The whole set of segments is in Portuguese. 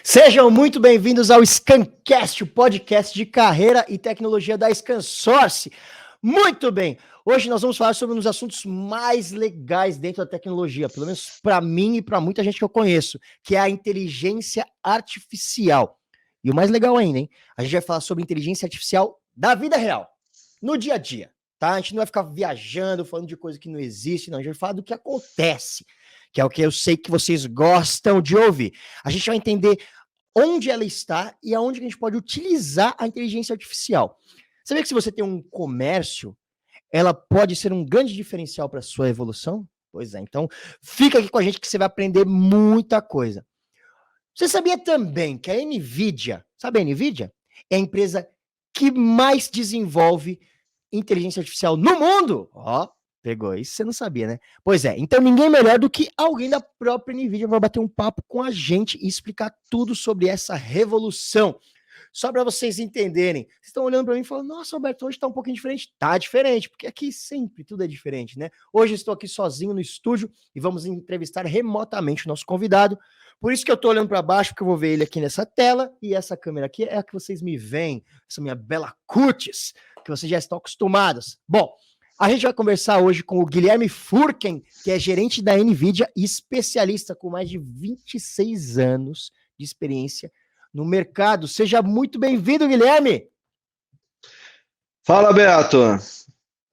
Sejam muito bem-vindos ao Scancast, o podcast de carreira e tecnologia da ScanSource. Muito bem, hoje nós vamos falar sobre um dos assuntos mais legais dentro da tecnologia, pelo menos para mim e para muita gente que eu conheço, que é a inteligência artificial. E o mais legal ainda, hein? A gente vai falar sobre inteligência artificial da vida real, no dia a dia, tá? A gente não vai ficar viajando, falando de coisa que não existe, não. A gente vai falar do que acontece, que é o que eu sei que vocês gostam de ouvir. A gente vai entender onde ela está e aonde a gente pode utilizar a inteligência artificial. Sabia que se você tem um comércio, ela pode ser um grande diferencial para a sua evolução? Pois é, então fica aqui com a gente que você vai aprender muita coisa. Você sabia também que a NVIDIA, sabe a NVIDIA? É a empresa que mais desenvolve inteligência artificial no mundo? Ó, pegou, isso você não sabia, né? Pois é, então ninguém melhor do que alguém da própria NVIDIA vai bater um papo com a gente e explicar tudo sobre essa revolução. Só para vocês entenderem, vocês estão olhando para mim e falando, nossa, Alberto, hoje está um pouquinho diferente. Tá diferente, porque aqui sempre tudo é diferente, né? Hoje estou aqui sozinho no estúdio e vamos entrevistar remotamente o nosso convidado. Por isso que eu estou olhando para baixo, porque eu vou ver ele aqui nessa tela, e essa câmera aqui é a que vocês me veem, essa minha bela cutis, que vocês já estão acostumados. Bom, a gente vai conversar hoje com o Guilherme Furken, que é gerente da NVIDIA e especialista com mais de 26 anos de experiência no mercado. Seja muito bem-vindo, Guilherme! Fala, Beto!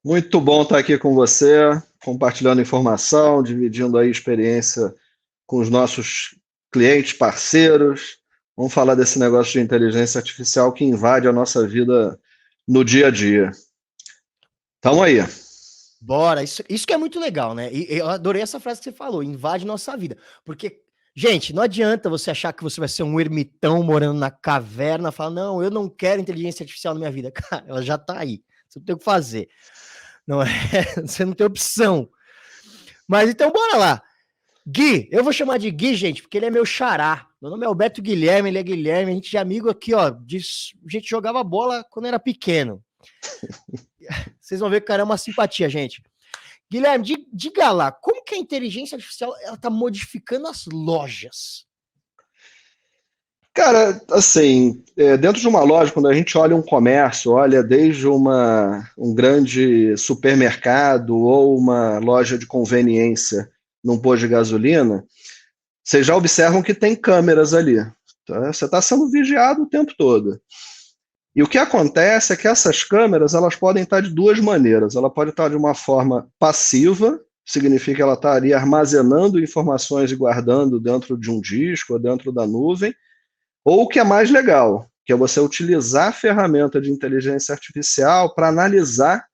Muito bom estar aqui com você, compartilhando informação, dividindo aí experiência com os nossos clientes, parceiros. Vamos falar desse negócio de inteligência artificial que invade a nossa vida no dia a dia. Tamo aí. Bora, isso que é muito legal, né? E eu adorei essa frase que você falou, invade nossa vida. Porque, gente, não adianta você achar que você vai ser um ermitão morando na caverna, falar, não, eu não quero inteligência artificial na minha vida. Cara, ela já tá aí. Você não tem o que fazer. Não é? Você não tem opção. Mas então, bora lá. Gui, eu vou chamar de Gui, gente, porque ele é meu xará. Meu nome é Alberto Guilherme, ele é Guilherme. A gente é amigo aqui, ó. A gente jogava bola quando era pequeno. Vocês vão ver que o cara é uma simpatia, gente. Guilherme, diga lá, como que a inteligência artificial ela tá modificando as lojas? Cara, assim, dentro de uma loja, quando a gente olha um comércio, olha desde um grande supermercado ou uma loja de conveniência num posto de gasolina, vocês já observam que tem câmeras ali. Tá? Você está sendo vigiado o tempo todo. E o que acontece é que essas câmeras elas podem estar de duas maneiras. Ela pode estar de uma forma passiva, significa que ela estaria armazenando informações e guardando dentro de um disco ou dentro da nuvem, ou o que é mais legal, que é você utilizar a ferramenta de inteligência artificial para analisar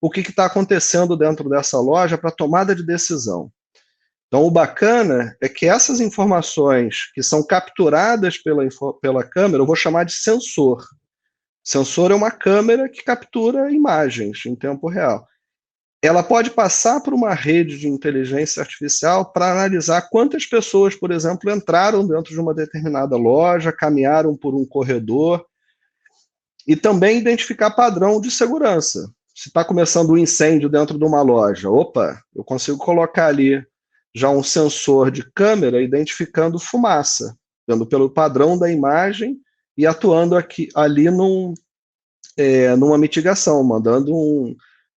o que está acontecendo dentro dessa loja para tomada de decisão. Então, o bacana é que essas informações que são capturadas pela câmera, eu vou chamar de sensor. Sensor é uma câmera que captura imagens em tempo real. Ela pode passar por uma rede de inteligência artificial para analisar quantas pessoas, por exemplo, entraram dentro de uma determinada loja, caminharam por um corredor, e também identificar padrão de segurança. Se está começando um incêndio dentro de uma loja, opa, eu consigo colocar ali já um sensor de câmera identificando fumaça, vendo pelo padrão da imagem e atuando ali numa mitigação, mandando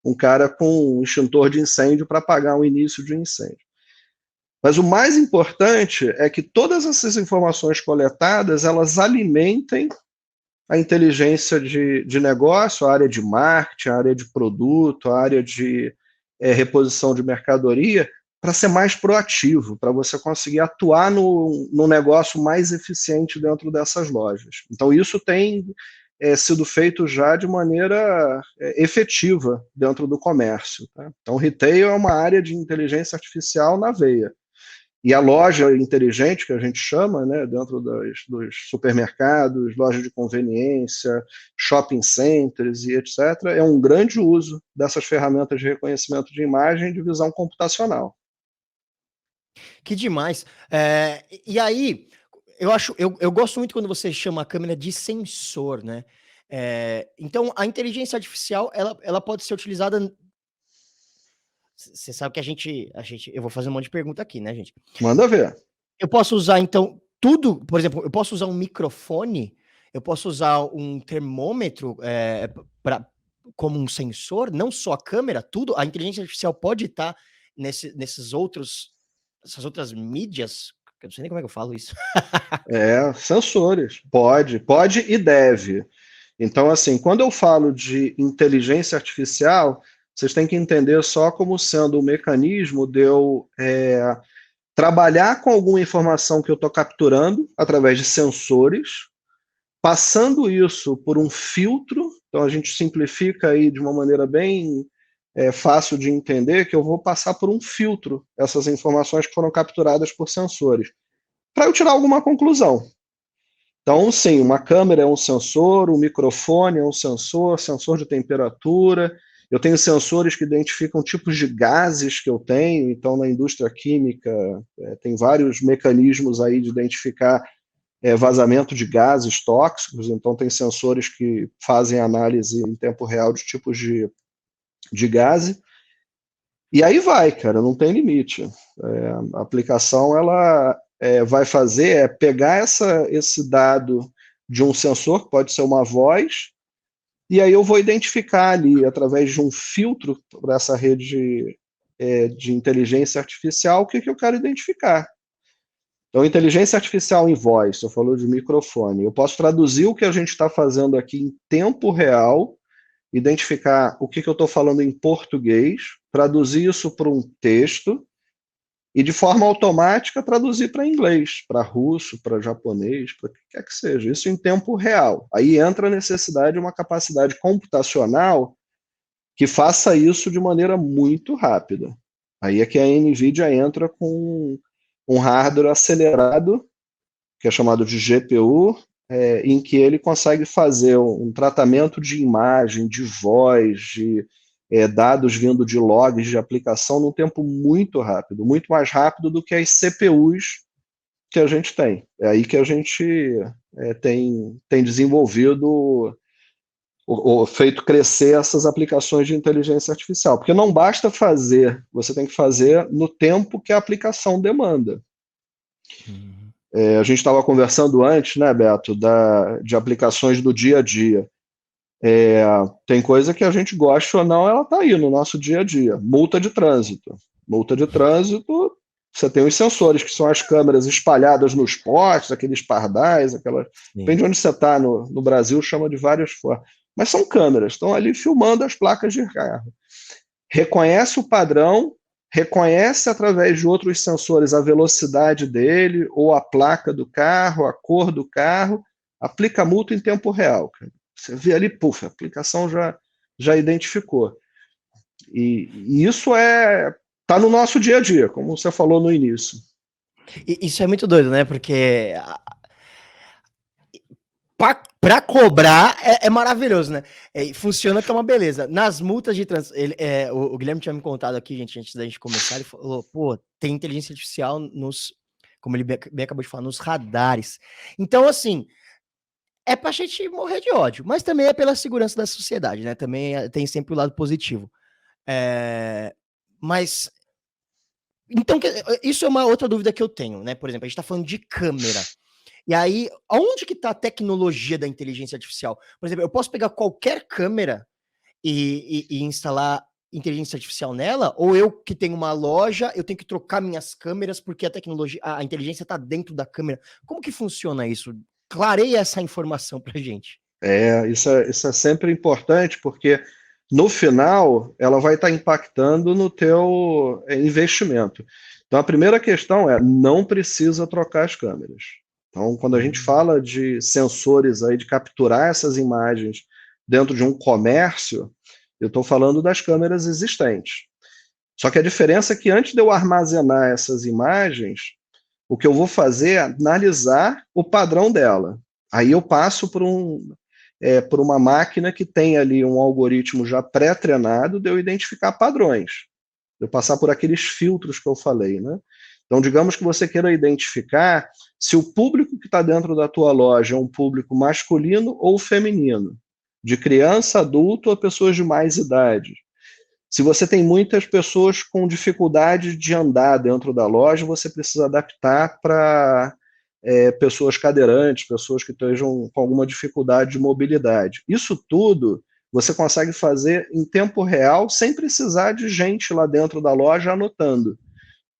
um cara com um extintor de incêndio para apagar o início de um incêndio. Mas o mais importante é que todas essas informações coletadas, elas alimentem a inteligência de negócio, a área de marketing, a área de produto, a área de reposição de mercadoria, para ser mais proativo, para você conseguir atuar no negócio mais eficiente dentro dessas lojas. Então, isso tem sido feito já de maneira efetiva dentro do comércio. Tá? Então, retail é uma área de inteligência artificial na veia. E a loja inteligente, que a gente chama, né, dentro dos supermercados, lojas de conveniência, shopping centers e etc., é um grande uso dessas ferramentas de reconhecimento de imagem e de visão computacional. Que demais. E aí, eu gosto muito quando você chama a câmera de sensor, né? Então, a inteligência artificial, ela pode ser utilizada. Você sabe que eu vou fazer um monte de pergunta aqui, né, gente? Manda ver. Eu posso usar, então, tudo, por exemplo, eu posso usar um microfone, eu posso usar um termômetro como um sensor, não só a câmera, tudo, a inteligência artificial pode estar essas outras mídias, eu não sei nem como é que eu falo isso. Sensores. Pode e deve. Então, assim, quando eu falo de inteligência artificial, vocês têm que entender só como sendo um mecanismo de eu trabalhar com alguma informação que eu estou capturando através de sensores, passando isso por um filtro. Então, a gente simplifica aí de uma maneira bem fácil de entender, que eu vou passar por um filtro essas informações que foram capturadas por sensores, para eu tirar alguma conclusão. Então, sim, uma câmera é um sensor, um microfone é um sensor, sensor de temperatura. Eu tenho sensores que identificam tipos de gases que eu tenho. Então, na indústria química, tem vários mecanismos aí de identificar vazamento de gases tóxicos. Então, tem sensores que fazem análise em tempo real de tipos de gás. E aí vai, cara, não tem limite. A aplicação, ela vai fazer pegar esse dado de um sensor, que pode ser uma voz, e aí eu vou identificar ali, através de um filtro para essa rede de inteligência artificial, o que eu quero identificar. Então, inteligência artificial em voz, você falou de microfone, eu posso traduzir o que a gente está fazendo aqui em tempo real, identificar o que eu estou falando em português, traduzir isso para um texto, e de forma automática traduzir para inglês, para russo, para japonês, para o que quer que seja. Isso em tempo real. Aí entra a necessidade de uma capacidade computacional que faça isso de maneira muito rápida. Aí é que a NVIDIA entra com um hardware acelerado, que é chamado de GPU, em que ele consegue fazer um tratamento de imagem, de voz, de dados vindo de logs de aplicação num tempo muito rápido, muito mais rápido do que as CPUs que a gente tem. É aí que a gente tem desenvolvido ou feito crescer essas aplicações de inteligência artificial, porque não basta fazer, você tem que fazer no tempo que a aplicação demanda. A gente estava conversando antes, né, Beto, de aplicações do dia a dia. Tem coisa que a gente gosta ou não, ela está aí no nosso dia a dia. Multa de trânsito. Multa de trânsito, você tem os sensores, que são as câmeras espalhadas nos postes, aqueles pardais, depende de onde você está no Brasil, chama de várias formas. Mas são câmeras, estão ali filmando as placas de carro. Reconhece o padrão, reconhece através de outros sensores a velocidade dele, ou a placa do carro, a cor do carro, aplica a multa em tempo real. Você vê ali, puf, a aplicação já identificou. E isso está no nosso dia a dia, como você falou no início. Isso é muito doido, né? Porque para cobrar é maravilhoso, né? Funciona que é uma beleza. Nas multas de trânsito, o Guilherme tinha me contado aqui, gente, antes da gente começar, ele falou, pô, tem inteligência artificial como ele bem acabou de falar, nos radares. Então, assim, é pra gente morrer de ódio, mas também é pela segurança da sociedade, né? Também tem sempre o lado positivo. Mas, então, isso é uma outra dúvida que eu tenho, né? Por exemplo, a gente tá falando de câmera. E aí, aonde que está a tecnologia da inteligência artificial? Por exemplo, eu posso pegar qualquer câmera e instalar inteligência artificial nela? Ou eu que tenho uma loja, eu tenho que trocar minhas câmeras porque a inteligência está dentro da câmera? Como que funciona isso? Clareia essa informação para gente. Isso é sempre importante, porque no final ela vai estar impactando no teu investimento. Então a primeira questão não precisa trocar as câmeras. Então, quando a gente fala de sensores aí, de capturar essas imagens dentro de um comércio, eu estou falando das câmeras existentes. Só que a diferença é que antes de eu armazenar essas imagens, o que eu vou fazer é analisar o padrão dela. Aí eu passo por uma máquina que tem ali um algoritmo já pré-treinado de eu identificar padrões. De eu passar por aqueles filtros que eu falei, né? Então, digamos que você queira identificar se o público que está dentro da tua loja é um público masculino ou feminino, de criança, adulto ou pessoas de mais idade. Se você tem muitas pessoas com dificuldade de andar dentro da loja, você precisa adaptar para pessoas cadeirantes, pessoas que estejam com alguma dificuldade de mobilidade. Isso tudo você consegue fazer em tempo real, sem precisar de gente lá dentro da loja anotando,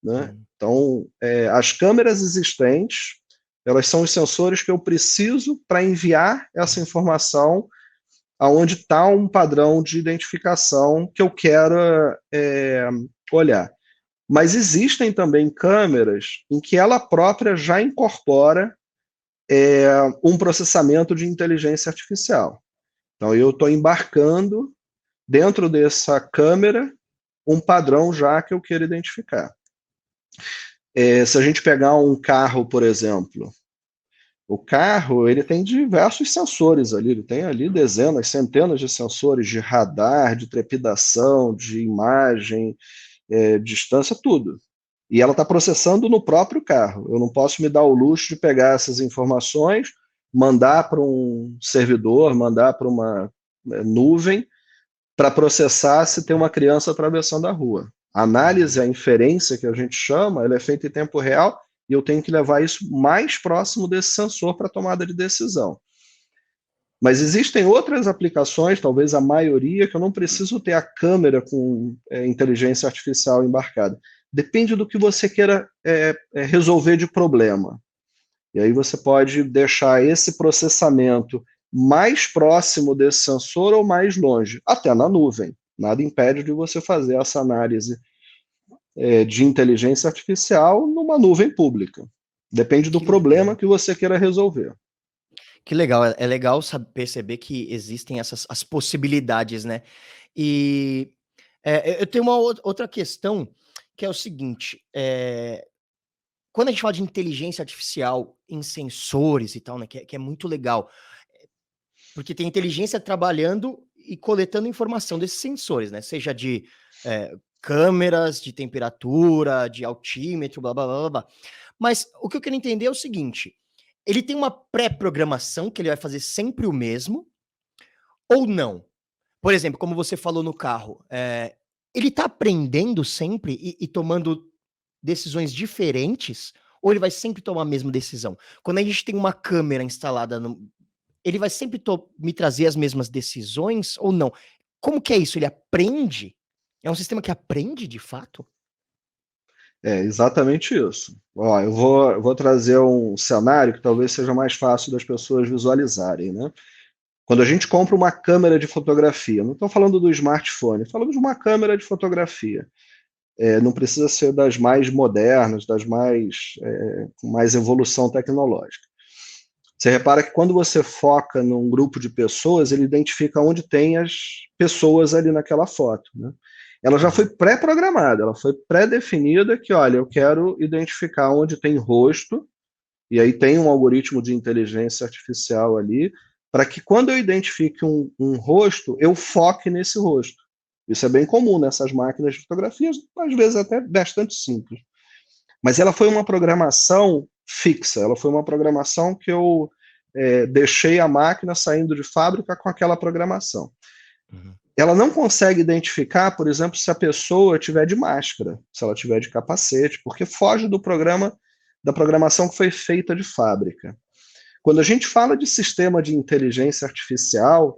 né? Então, as câmeras existentes, elas são os sensores que eu preciso para enviar essa informação aonde está um padrão de identificação que eu quero olhar. Mas existem também câmeras em que ela própria já incorpora um processamento de inteligência artificial. Então, eu estou embarcando dentro dessa câmera um padrão já que eu quero identificar. Se a gente pegar um carro, por exemplo, o carro ele tem diversos sensores ali, ele tem ali dezenas, centenas de sensores de radar, de trepidação, de imagem, distância, tudo. E ela está processando no próprio carro. Eu não posso me dar o luxo de pegar essas informações, mandar para um servidor, mandar para uma nuvem, para processar se tem uma criança atravessando a rua. A análise, a inferência que a gente chama, ela é feita em tempo real e eu tenho que levar isso mais próximo desse sensor para tomada de decisão. Mas existem outras aplicações, talvez a maioria, que eu não preciso ter a câmera com inteligência artificial embarcada. Depende do que você queira resolver de problema. E aí você pode deixar esse processamento mais próximo desse sensor ou mais longe, até na nuvem. Nada impede de você fazer essa análise de inteligência artificial numa nuvem pública. Depende do problema que você queira resolver. Que legal, é legal perceber que existem as possibilidades, né? E eu tenho uma outra questão, que é o seguinte, quando a gente fala de inteligência artificial em sensores e tal, né, que é muito legal, porque tem inteligência trabalhando e coletando informação desses sensores, né? Seja de câmeras, de temperatura, de altímetro, blá, blá, blá, blá. Mas o que eu quero entender é o seguinte, ele tem uma pré-programação que ele vai fazer sempre o mesmo, ou não? Por exemplo, como você falou no carro, ele tá aprendendo sempre e tomando decisões diferentes, ou ele vai sempre tomar a mesma decisão? Quando a gente tem uma câmera instalada ele vai sempre me trazer as mesmas decisões ou não? Como que é isso? Ele aprende? É um sistema que aprende de fato? É exatamente isso. Ó, eu vou trazer um cenário que talvez seja mais fácil das pessoas visualizarem, né? Quando a gente compra uma câmera de fotografia, não estou falando do smartphone, falamos de uma câmera de fotografia. Não precisa ser das mais modernas, das com mais evolução tecnológica. Você repara que quando você foca num grupo de pessoas, ele identifica onde tem as pessoas ali naquela foto, né? Ela já foi pré-programada, ela foi pré-definida que, olha, eu quero identificar onde tem rosto, e aí tem um algoritmo de inteligência artificial ali, para que quando eu identifique um rosto, eu foque nesse rosto. Isso é bem comum nessas máquinas de fotografias, às vezes até bastante simples. Mas ela foi uma programação fixa, ela foi uma programação que eu deixei a máquina saindo de fábrica com aquela programação. Ela não consegue identificar, por exemplo, se a pessoa estiver de máscara, se ela estiver de capacete, porque foge do programa, da programação que foi feita de fábrica. Quando a gente fala de sistema de inteligência artificial,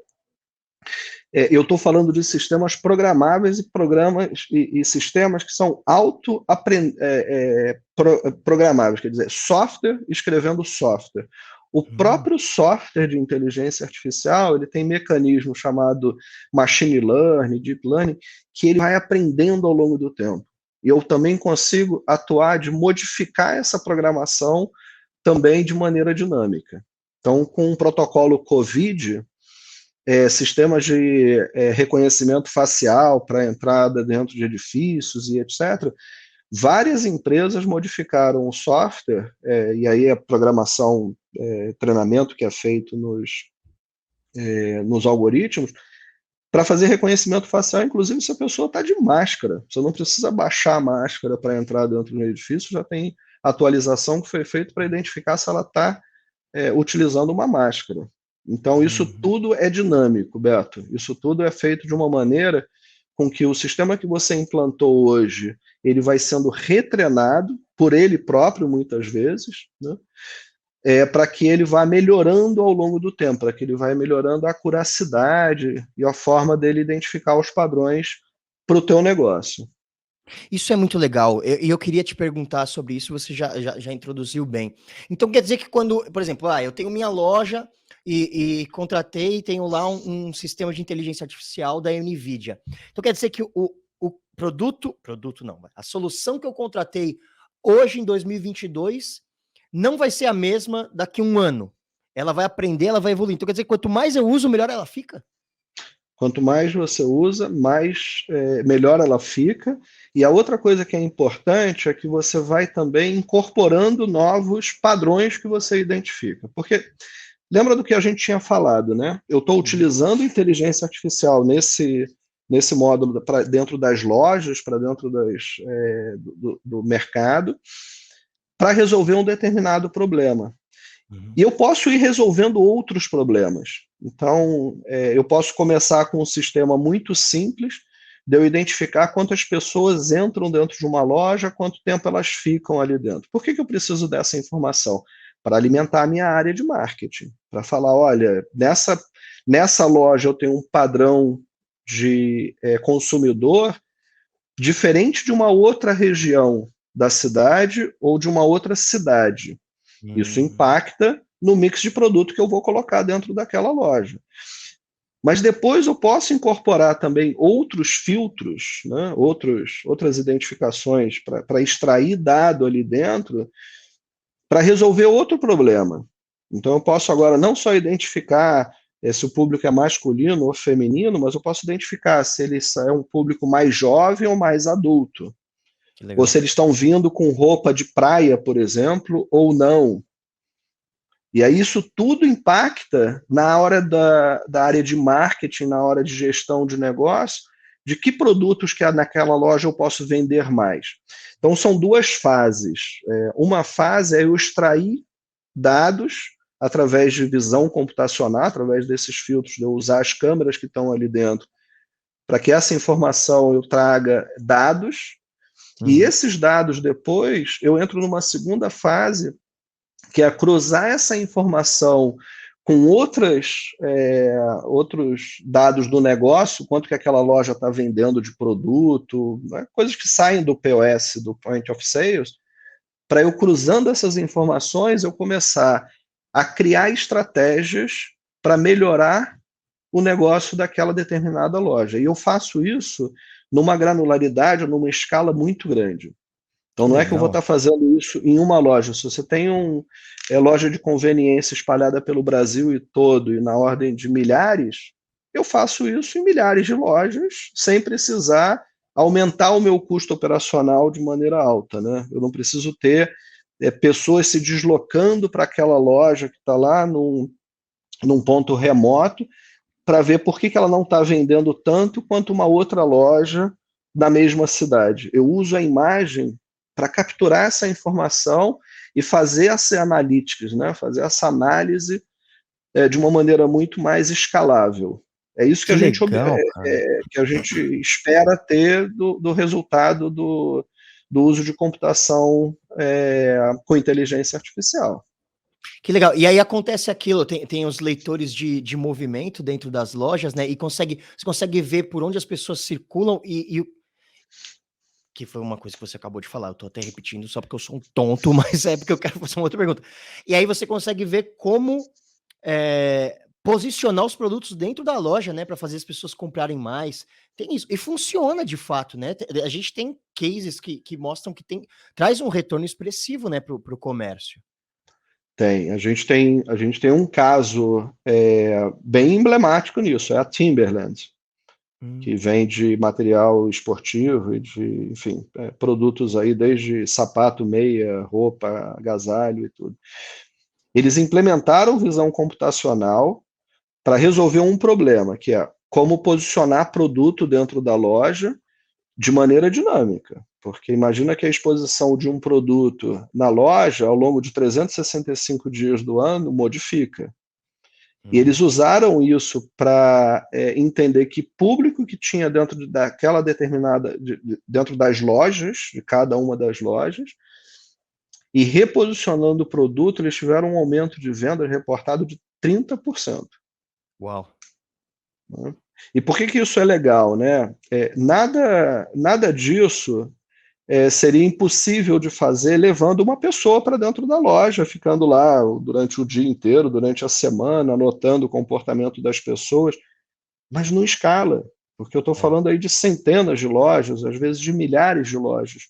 eu estou falando de sistemas programáveis e sistemas que são programáveis, quer dizer, software escrevendo software. O próprio software de inteligência artificial, ele tem mecanismo chamado machine learning, deep learning, que ele vai aprendendo ao longo do tempo. E eu também consigo atuar de modificar essa programação também de maneira dinâmica. Então, com o protocolo COVID, sistemas de reconhecimento facial para entrada dentro de edifícios e etc., várias empresas modificaram o software, e aí a programação, treinamento que é feito nos algoritmos, para fazer reconhecimento facial, inclusive se a pessoa está de máscara. Você não precisa baixar a máscara para entrar dentro do edifício, já tem atualização que foi feita para identificar se ela está utilizando uma máscara. Então, isso tudo é dinâmico, Beto. Isso tudo é feito de uma maneira com que o sistema que você implantou hoje, ele vai sendo retreinado por ele próprio, muitas vezes, né? para que ele vá melhorando ao longo do tempo, para que ele vá melhorando a acuracidade e a forma dele identificar os padrões para o teu negócio. Isso é muito legal. E eu queria te perguntar sobre isso, você já introduziu bem. Então quer dizer que quando, por exemplo, eu tenho minha loja e contratei e tenho lá um sistema de inteligência artificial da NVIDIA. Então quer dizer que o produto não, a solução que eu contratei hoje em 2022 não vai ser a mesma daqui a um ano. Ela vai aprender, ela vai evoluir. Então quer dizer que quanto mais eu uso, melhor ela fica? Quanto mais você usa, melhor ela fica. E a outra coisa que é importante é que você vai também incorporando novos padrões que você identifica. Porque lembra do que a gente tinha falado, né? Eu estou utilizando inteligência artificial nesse módulo para dentro das lojas, para dentro do mercado, para resolver um determinado problema. E eu posso ir resolvendo outros problemas. Então, eu posso começar com um sistema muito simples, de eu identificar quantas pessoas entram dentro de uma loja, quanto tempo elas ficam ali dentro. Por que eu preciso dessa informação? Para alimentar a minha área de marketing. Para falar, olha, nessa loja eu tenho um padrão de consumidor diferente de uma outra região da cidade ou de uma outra cidade. Isso impacta no mix de produto que eu vou colocar dentro daquela loja. Mas depois eu posso incorporar também outros filtros, né, outras identificações para extrair dado ali dentro para resolver outro problema. Então eu posso agora não só identificar se o público é masculino ou feminino, mas eu posso identificar se ele é um público mais jovem ou mais adulto. Ou se eles estão vindo com roupa de praia, por exemplo, ou não. E aí isso tudo impacta na hora da área de marketing, na hora de gestão de negócio, de que produtos que naquela loja eu posso vender mais. Então são duas fases. Uma fase é eu extrair dados através de visão computacional, através desses filtros, de eu usar as câmeras que estão ali dentro, para que essa informação eu traga dados, e esses dados depois eu entro numa segunda fase, que é cruzar essa informação com outros dados do negócio, quanto que aquela loja está vendendo de produto, né, coisas que saem do POS, do Point of Sales, para eu cruzando essas informações, eu começar a criar estratégias para melhorar o negócio daquela determinada loja. E eu faço isso numa granularidade, numa escala muito grande. Então não é que eu vou estar fazendo isso em uma loja. Se você tem loja de conveniência espalhada pelo Brasil todo e na ordem de milhares, eu faço isso em milhares de lojas, sem precisar aumentar o meu custo operacional de maneira alta, né? Eu não preciso ter pessoas se deslocando para aquela loja que está lá num ponto remoto para ver por que ela não está vendendo tanto quanto uma outra loja na mesma cidade. Eu uso a imagem para capturar essa informação e fazer essa analytics, né? Fazer essa análise de uma maneira muito mais escalável. É isso que a gente espera ter do resultado do uso de computação com inteligência artificial. Que legal. E aí acontece aquilo, tem os leitores de movimento dentro das lojas, né? E você consegue ver por onde as pessoas circulam que foi uma coisa que você acabou de falar, eu tô até repetindo só porque eu sou um tonto, mas é porque eu quero fazer uma outra pergunta. E aí você consegue ver como posicionar os produtos dentro da loja, né, para fazer as pessoas comprarem mais. Tem isso. E funciona de fato, né? A gente tem cases que mostram que traz um retorno expressivo, né, pro comércio. Tem. A gente tem um caso bem emblemático nisso, é a Timberland, que vende material esportivo e enfim, produtos aí desde sapato, meia, roupa, agasalho e tudo. Eles implementaram visão computacional para resolver um problema, que é como posicionar produto dentro da loja de maneira dinâmica. Porque imagina que a exposição de um produto na loja, ao longo de 365 dias do ano, modifica. E eles usaram isso para entender que público que tinha dentro daquela determinada, dentro das lojas, de cada uma das lojas, e reposicionando o produto, eles tiveram um aumento de vendas reportado de 30%. Uau. Né? E por que isso é legal, né? Nada disso seria impossível de fazer levando uma pessoa para dentro da loja, ficando lá durante o dia inteiro, durante a semana, anotando o comportamento das pessoas, mas não escala, porque eu estou falando aí de centenas de lojas, às vezes de milhares de lojas.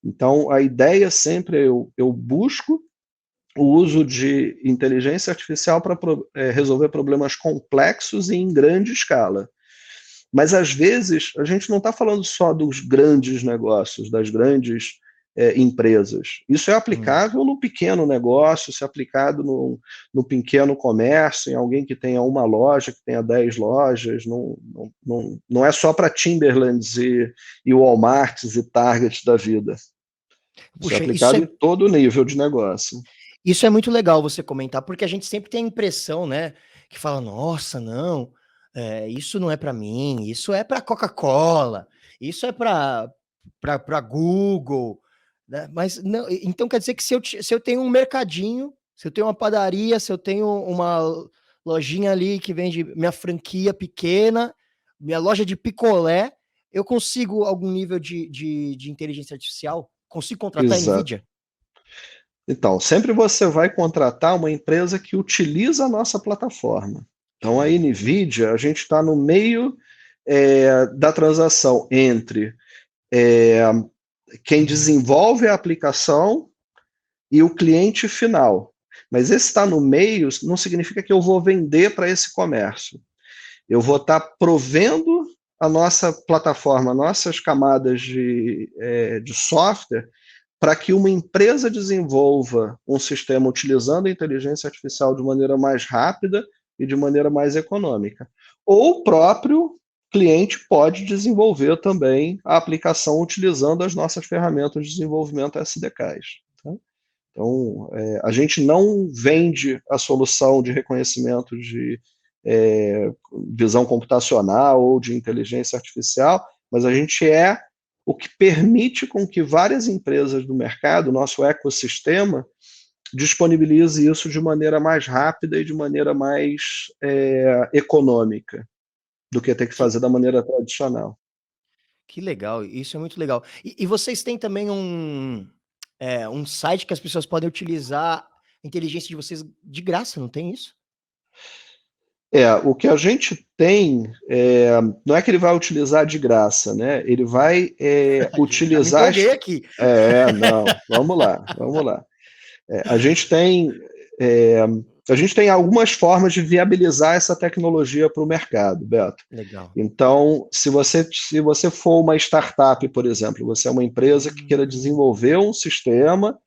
Então, a ideia sempre é eu busco o uso de inteligência artificial para resolver problemas complexos e em grande escala. Mas, às vezes, a gente não está falando só dos grandes negócios, das grandes empresas. Isso é aplicável no pequeno negócio, isso é aplicado no pequeno comércio, em alguém que tenha uma loja, que tenha 10 lojas. Não é só para Timberlands e Walmarts e Targets da vida. Isso é Puxa, aplicado em todo nível de negócio. Isso é muito legal você comentar, porque a gente sempre tem a impressão, né, que fala, nossa, não, isso não é para mim, isso é para Coca-Cola, isso é para Google, né? Mas não, então quer dizer que se eu tenho um mercadinho, se eu tenho uma padaria, se eu tenho uma lojinha ali que vende minha franquia pequena, minha loja de picolé, eu consigo algum nível de inteligência artificial? Consigo contratar a Exato. NVIDIA? Então, sempre você vai contratar uma empresa que utiliza a nossa plataforma. Então, a NVIDIA, a gente está no meio da transação entre quem desenvolve a aplicação e o cliente final. Mas esse estar no meio não significa que eu vou vender para esse comércio. Eu vou estar provendo a nossa plataforma, nossas camadas de software, para que uma empresa desenvolva um sistema utilizando a inteligência artificial de maneira mais rápida e de maneira mais econômica. Ou o próprio cliente pode desenvolver também a aplicação utilizando as nossas ferramentas de desenvolvimento SDKs. Tá? Então, a gente não vende a solução de reconhecimento de visão computacional ou de inteligência artificial, mas a gente o que permite com que várias empresas do mercado, nosso ecossistema, disponibilize isso de maneira mais rápida e de maneira mais econômica do que ter que fazer da maneira tradicional. Que legal, isso é muito legal. E vocês têm também um site que as pessoas podem utilizar a inteligência de vocês de graça, não tem isso? O que a gente tem, não é que ele vai utilizar de graça, né? Ele vai Já me utilizar. empolguei aqui. Não, vamos lá, vamos lá. A gente tem. A gente tem algumas formas de viabilizar essa tecnologia para o mercado, Beto. Legal. Então, se você for uma startup, por exemplo, você é uma empresa que queira desenvolver um sistema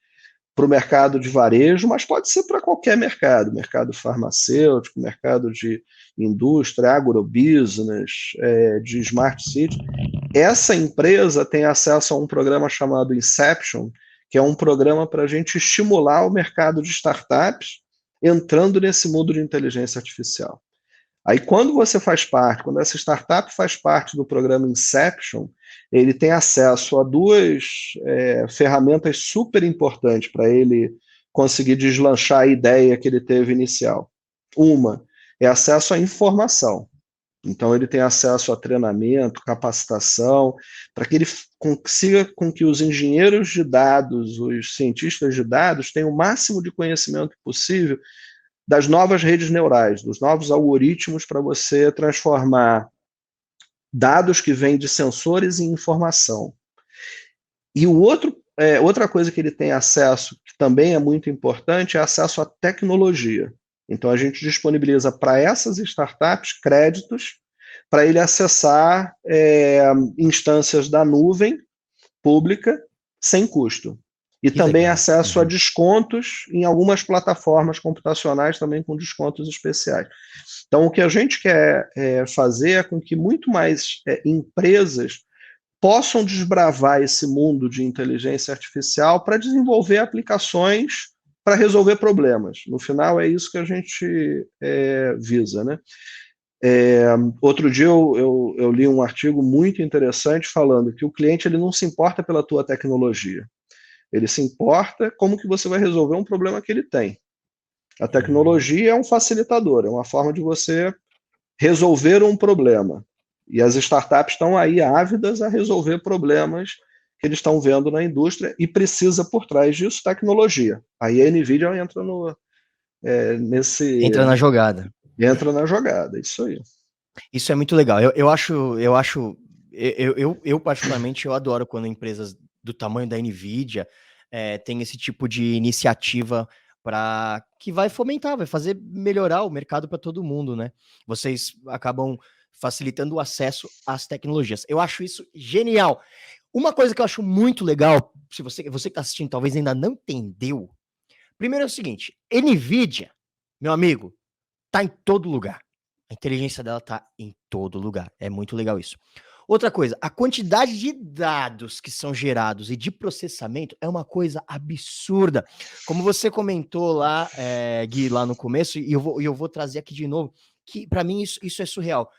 para o mercado de varejo, mas pode ser para qualquer mercado farmacêutico, mercado de indústria, agrobusiness, de smart city. Essa empresa tem acesso a um programa chamado Inception, que é um programa para a gente estimular o mercado de startups entrando nesse mundo de inteligência artificial. Aí, quando essa startup faz parte do programa Inception, ele tem acesso a duas ferramentas super importantes para ele conseguir deslanchar a ideia que ele teve inicial. Uma é acesso à informação. Então, ele tem acesso a treinamento, capacitação, para que ele consiga com que os engenheiros de dados, os cientistas de dados, tenham o máximo de conhecimento possível das novas redes neurais, dos novos algoritmos para você transformar dados que vêm de sensores em informação. E outra coisa que ele tem acesso, que também é muito importante, é acesso à tecnologia. Então, a gente disponibiliza para essas startups créditos para ele acessar instâncias da nuvem pública sem custo. E Que também legal. acesso a descontos em algumas plataformas computacionais também com descontos especiais. Então, o que a gente quer fazer é com que muito mais empresas possam desbravar esse mundo de inteligência artificial para desenvolver aplicações para resolver problemas. No final, é isso que a gente visa, né? Outro dia eu li um artigo muito interessante falando que o cliente ele não se importa pela tua tecnologia. Ele se importa como que você vai resolver um problema que ele tem. A tecnologia é um facilitador, é uma forma de você resolver um problema. E as startups estão aí ávidas a resolver problemas que eles estão vendo na indústria e precisa por trás disso tecnologia. Aí a NVIDIA entra Entra na jogada. Entra na jogada, isso aí. Isso é muito legal. Eu particularmente, eu adoro quando empresas do tamanho da NVIDIA têm esse tipo de iniciativa para que vai fomentar, vai fazer melhorar o mercado para todo mundo, né? Vocês acabam facilitando o acesso às tecnologias. Eu acho isso genial. Uma coisa que eu acho muito legal, se você que está assistindo talvez ainda não entendeu, primeiro é o seguinte, NVIDIA, meu amigo, tá em todo lugar. A inteligência dela tá em todo lugar. É muito legal isso. Outra coisa, a quantidade de dados que são gerados e de processamento é uma coisa absurda. Como você comentou lá, Gui, lá no começo, e eu vou trazer aqui de novo, que para mim isso é surreal.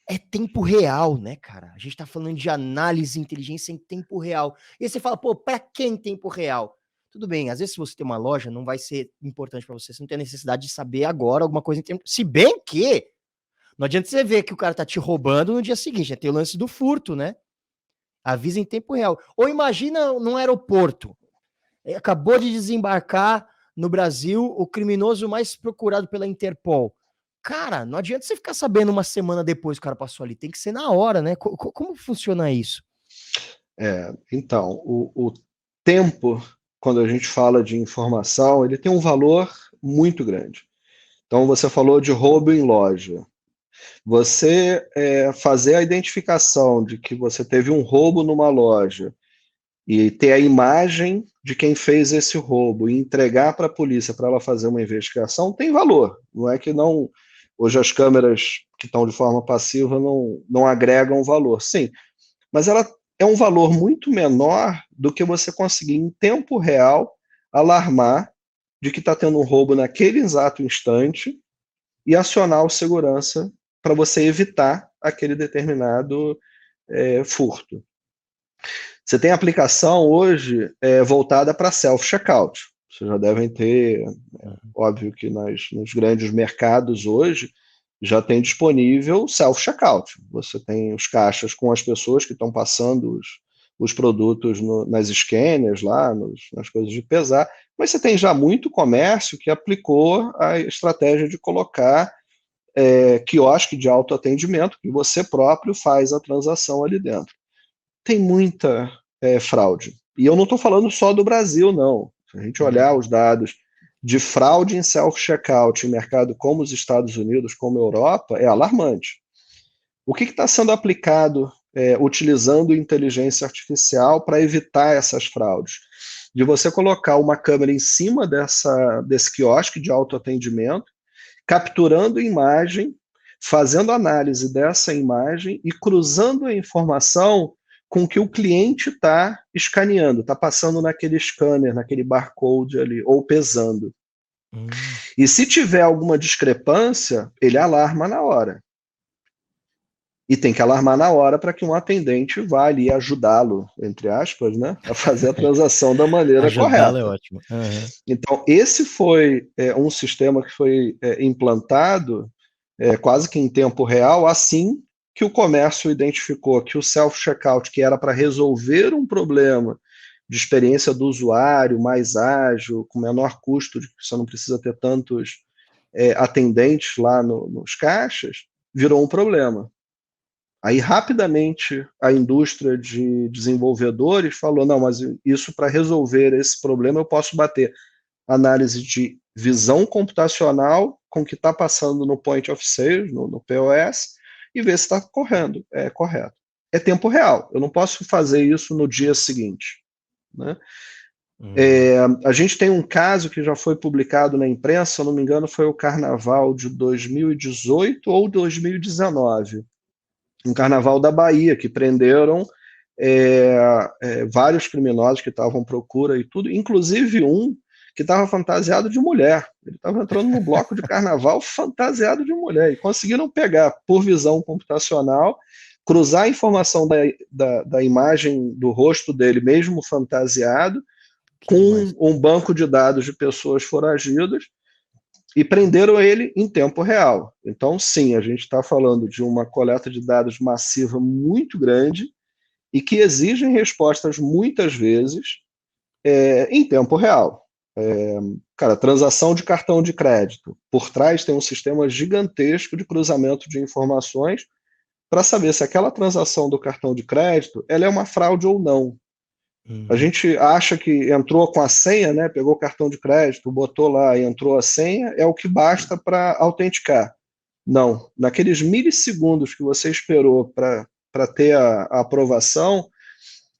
É tempo real, né, cara? A gente tá falando de análise e inteligência em tempo real. E aí você fala, pô, pra que em tempo real? Tudo bem, às vezes se você tem uma loja, não vai ser importante para você, você não tem a necessidade de saber agora alguma coisa em tempo. Se bem que não adianta você ver que o cara tá te roubando no dia seguinte, né? Tem o lance do furto, né? Avisa em tempo real. Ou imagina num aeroporto, acabou de desembarcar no Brasil o criminoso mais procurado pela Interpol. Cara, não adianta você ficar sabendo uma semana depois que o cara passou ali, tem que ser na hora, né? Como funciona isso? Então, o tempo, quando a gente fala de informação, ele tem um valor muito grande. Então, você falou de roubo em loja. Você fazer a identificação de que você teve um roubo numa loja e ter a imagem de quem fez esse roubo e entregar para a polícia para ela fazer uma investigação tem valor. Não é que não. Hoje as câmeras que estão de forma passiva não agregam valor. Sim, mas ela é um valor muito menor do que você conseguir em tempo real alarmar de que está tendo um roubo naquele exato instante e acionar o segurança para você evitar aquele determinado furto. Você tem aplicação hoje voltada para self-checkout. Vocês já devem ter, óbvio que nos grandes mercados hoje já tem disponível self-checkout. Você tem os caixas com as pessoas que estão passando os produtos nas scanners lá, nas coisas de pesar, mas você tem já muito comércio que aplicou a estratégia de colocar quiosque de autoatendimento, que você próprio faz a transação ali dentro. Tem muita fraude. E eu não estou falando só do Brasil, não. Se a gente olhar os dados de fraude em self-checkout em mercado como os Estados Unidos, como a Europa, é alarmante. O que está sendo aplicado utilizando inteligência artificial para evitar essas fraudes? De você colocar uma câmera em cima desse quiosque de autoatendimento, capturando imagem, fazendo análise dessa imagem e cruzando a informação com o que o cliente está escaneando, está passando naquele scanner, naquele barcode ali, ou pesando. E se tiver alguma discrepância, ele alarma na hora. E tem que alarmar na hora para que um atendente vá ali ajudá-lo, entre aspas, né, a fazer a transação da maneira correta. É ótimo. Uhum. Então, esse foi um sistema que foi implantado quase que em tempo real, assim que o comércio identificou que o self-checkout, que era para resolver um problema de experiência do usuário, mais ágil, com menor custo, de que você não precisa ter tantos atendentes lá nos caixas, virou um problema. Aí, rapidamente, a indústria de desenvolvedores falou, não, mas isso para resolver esse problema eu posso bater análise de visão computacional com o que está passando no point of sale, no POS, e ver se está correto. É tempo real, eu não posso fazer isso no dia seguinte. Né? A gente tem um caso que já foi publicado na imprensa, se eu não me engano, foi o Carnaval de 2018 ou 2019. Um carnaval da Bahia, que prenderam vários criminosos que estavam à procura e tudo, inclusive um que estava fantasiado de mulher. Ele estava entrando no bloco de carnaval fantasiado de mulher. E conseguiram pegar, por visão computacional, cruzar a informação da imagem do rosto dele, mesmo fantasiado, com um banco de dados de pessoas foragidas e prenderam ele em tempo real. Então, sim, a gente está falando de uma coleta de dados massiva muito grande e que exigem respostas muitas vezes em tempo real. Cara, transação de cartão de crédito. Por trás tem um sistema gigantesco de cruzamento de informações para saber se aquela transação do cartão de crédito ela é uma fraude ou não. A gente acha que entrou com a senha, né? Pegou o cartão de crédito, botou lá e entrou a senha, é o que basta para autenticar. Não, naqueles milissegundos que você esperou para ter a aprovação,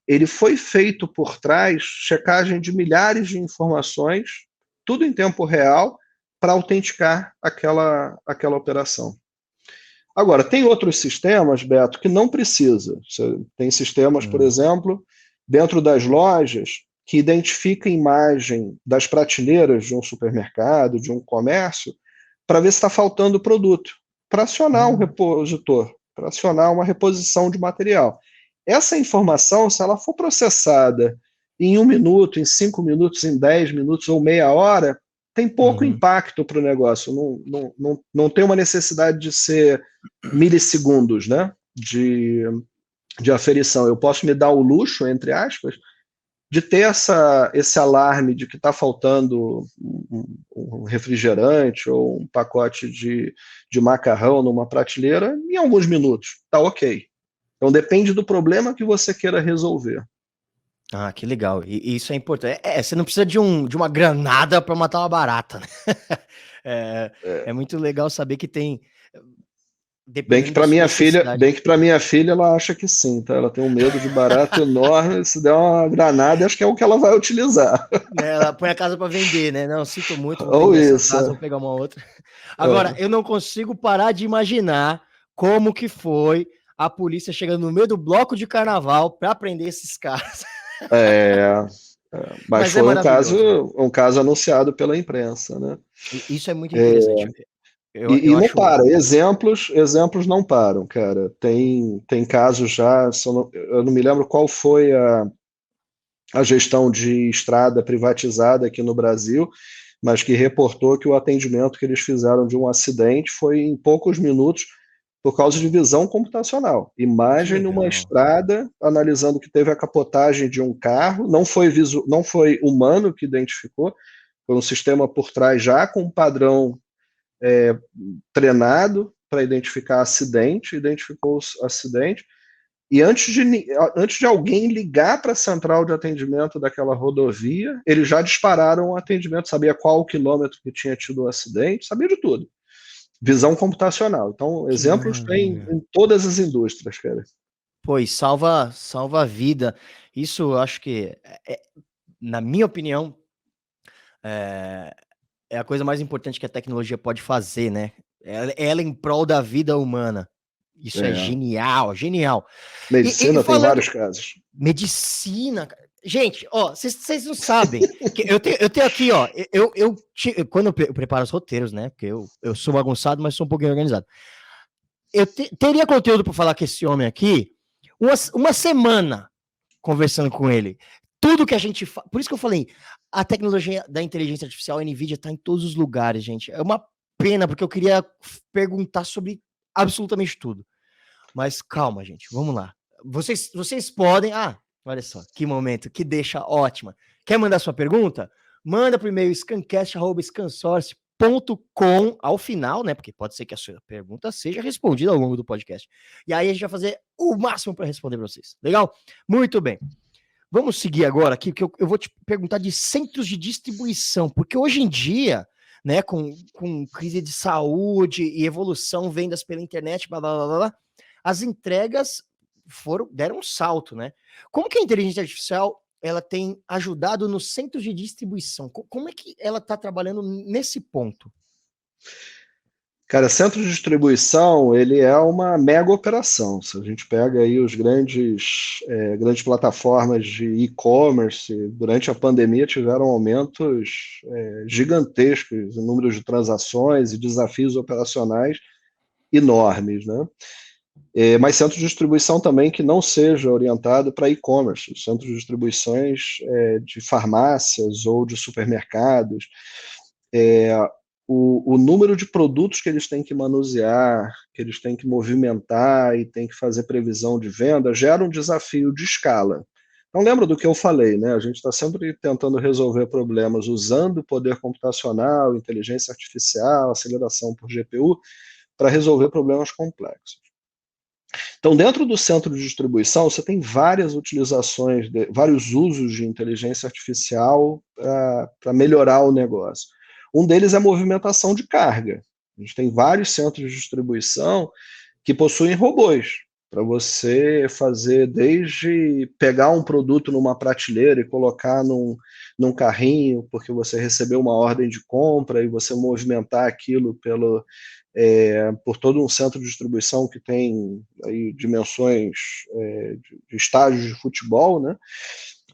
ele foi feito por trás checagem de milhares de informações, tudo em tempo real, para autenticar aquela operação. Agora, tem outros sistemas, Beto, que não precisa. Você tem sistemas, por exemplo, dentro das lojas, que identifica a imagem das prateleiras de um supermercado, de um comércio, para ver se está faltando produto, para acionar um repositor, para acionar uma reposição de material. Essa informação, se ela for processada em 1 minuto, em 5 minutos, em 10 minutos ou meia hora, tem pouco impacto para o negócio. Não tem uma necessidade de ser milissegundos, né, de aferição. Eu posso me dar o luxo, entre aspas, de ter esse alarme de que está faltando um refrigerante ou um pacote de macarrão numa prateleira em alguns minutos. Tá ok. Então depende do problema que você queira resolver. Ah, que legal. E isso é importante. Você não precisa de uma granada para matar uma barata, né? É muito legal saber que tem. Bem que para minha filha ela acha que sim, tá? Ela tem um medo de barata enorme. Se der uma granada, acho que é o que ela vai utilizar. Ela põe a casa para vender, né? Não, sinto muito, vou Ou vender isso, essa casa, vou pegar uma outra. Agora, eu não consigo parar de imaginar como que foi a polícia chegando no meio do bloco de carnaval para prender esses caras. Mas foi um caso anunciado pela imprensa, né? Isso é muito interessante. E não para, exemplos não param, cara. Tem casos já, eu não me lembro qual foi a gestão de estrada privatizada aqui no Brasil, mas que reportou que o atendimento que eles fizeram de um acidente foi em poucos minutos por causa de visão computacional. Imagem numa estrada, analisando que teve a capotagem de um carro, não foi humano que identificou, foi um sistema por trás já com um padrão treinado para identificar acidente, identificou o acidente, e antes de alguém ligar para a central de atendimento daquela rodovia, eles já dispararam o atendimento, sabia qual o quilômetro que tinha tido o acidente, sabia de tudo. Visão computacional. Então, exemplos tem em todas as indústrias, cara. Pois, salva a vida. Isso eu acho que, na minha opinião, é a coisa mais importante que a tecnologia pode fazer, né? Ela em prol da vida humana. Isso é genial, genial. Medicina tem vários casos. Medicina. Gente, ó, vocês não sabem. Que eu tenho aqui, ó. Quando eu preparo os roteiros, né? Porque eu sou bagunçado, mas sou um pouquinho organizado. Eu teria conteúdo para falar com esse homem aqui uma semana conversando com ele. Tudo que a gente faz. Por isso que eu falei, a tecnologia da inteligência artificial, a NVIDIA, está em todos os lugares, gente. É uma pena, porque eu queria perguntar sobre absolutamente tudo. Mas calma, gente, vamos lá. Vocês podem. Olha só, que momento, que deixa ótima. Quer mandar sua pergunta? Manda por e-mail scancast@scansource.com ao final, né? Porque pode ser que a sua pergunta seja respondida ao longo do podcast. E aí a gente vai fazer o máximo para responder para vocês. Legal? Muito bem. Vamos seguir agora aqui, porque eu vou te perguntar de centros de distribuição, porque hoje em dia, né, com crise de saúde e evolução, vendas pela internet, blá, blá, blá, blá, as entregas deram um salto, né? Como que a inteligência artificial ela tem ajudado nos centros de distribuição? Como é que ela está trabalhando nesse ponto? Cara, centro de distribuição, ele é uma mega operação. Se a gente pega aí os grandes plataformas de e-commerce, durante a pandemia tiveram aumentos gigantescos em número de transações e desafios operacionais enormes, né? Mas centro de distribuição também que não seja orientado para e-commerce, centros de distribuições de farmácias ou de supermercados. O número de produtos que eles têm que manusear, que eles têm que movimentar e têm que fazer previsão de venda, gera um desafio de escala. Então, lembra do que eu falei, né? A gente está sempre tentando resolver problemas usando poder computacional, inteligência artificial, aceleração por GPU, para resolver problemas complexos. Então, dentro do centro de distribuição, você tem várias utilizações, vários usos de inteligência artificial para melhorar o negócio. Um deles é a movimentação de carga. A gente tem vários centros de distribuição que possuem robôs, para você fazer desde pegar um produto numa prateleira e colocar num carrinho, porque você recebeu uma ordem de compra, e você movimentar aquilo por todo um centro de distribuição que tem aí dimensões de estádios de futebol, né?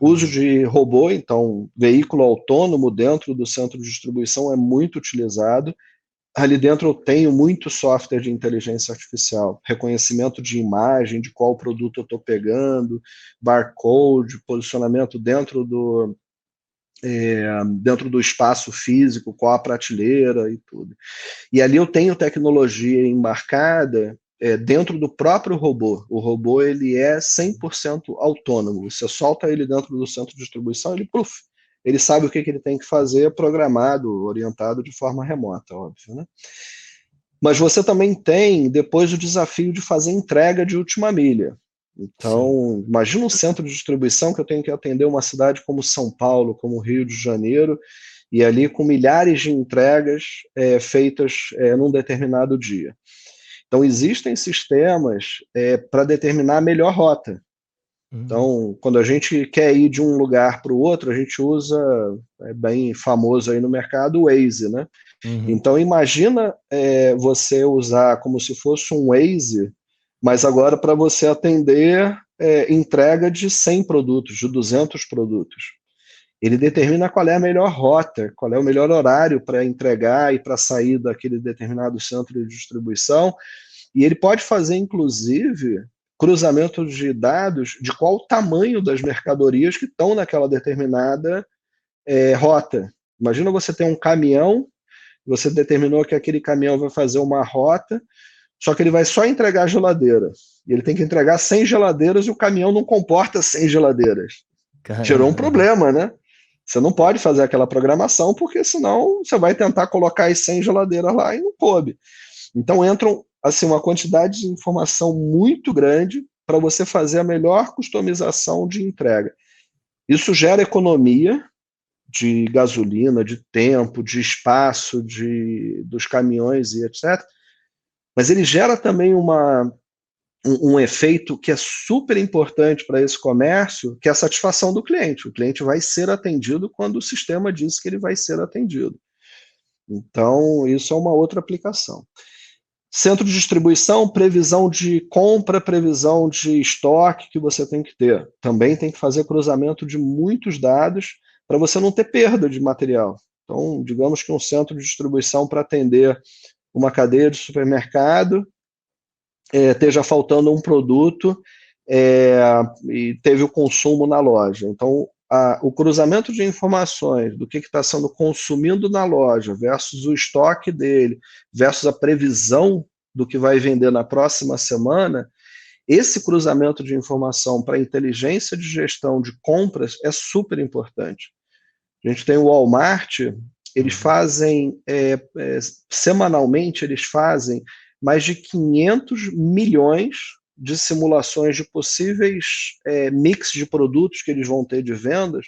Uso de robô, então, veículo autônomo dentro do centro de distribuição é muito utilizado. Ali dentro eu tenho muito software de inteligência artificial, reconhecimento de imagem, de qual produto eu estou pegando, barcode, posicionamento dentro do espaço físico, qual a prateleira e tudo. E ali eu tenho tecnologia embarcada dentro do próprio robô. O robô ele é 100% autônomo. Você solta ele dentro do centro de distribuição, ele sabe o que ele tem que fazer, programado, orientado de forma remota, óbvio, né? Mas você também tem depois o desafio de fazer entrega de última milha. Então, imagina um centro de distribuição que eu tenho que atender uma cidade como São Paulo, como Rio de Janeiro, e ali com milhares de entregas feitas num determinado dia. Então, existem sistemas para determinar a melhor rota. Então, quando a gente quer ir de um lugar para o outro, a gente usa, bem famoso aí no mercado, o Waze, né? Então, imagina você usar como se fosse um Waze, mas agora para você atender entrega de 100 produtos, de 200 produtos. Ele determina qual é a melhor rota, qual é o melhor horário para entregar e para sair daquele determinado centro de distribuição, e ele pode fazer, inclusive, cruzamento de dados de qual o tamanho das mercadorias que estão naquela determinada rota. Imagina você ter um caminhão, você determinou que aquele caminhão vai fazer uma rota, só que ele vai só entregar geladeira. E ele tem que entregar 100 geladeiras e o caminhão não comporta 100 geladeiras. Caramba. Gerou um problema, né? Você não pode fazer aquela programação, porque senão você vai tentar colocar as 100 geladeiras lá e não coube. Então entram assim, uma quantidade de informação muito grande para você fazer a melhor customização de entrega. Isso gera economia de gasolina, de tempo, de espaço, dos caminhões e etc. Mas ele gera também um efeito que é super importante para esse comércio, que é a satisfação do cliente. O cliente vai ser atendido quando o sistema diz que ele vai ser atendido. Então, isso é uma outra aplicação. Centro de distribuição, previsão de compra, previsão de estoque que você tem que ter. Também tem que fazer cruzamento de muitos dados para você não ter perda de material. Então, digamos que um centro de distribuição para atender uma cadeia de supermercado esteja faltando um produto e teve o consumo na loja. Então, o cruzamento de informações do que está sendo consumido na loja versus o estoque dele, versus a previsão do que vai vender na próxima semana, esse cruzamento de informação para a inteligência de gestão de compras é super importante. A gente tem o Walmart, eles fazem, semanalmente, eles fazem mais de 500 milhões de simulações de possíveis mix de produtos que eles vão ter de vendas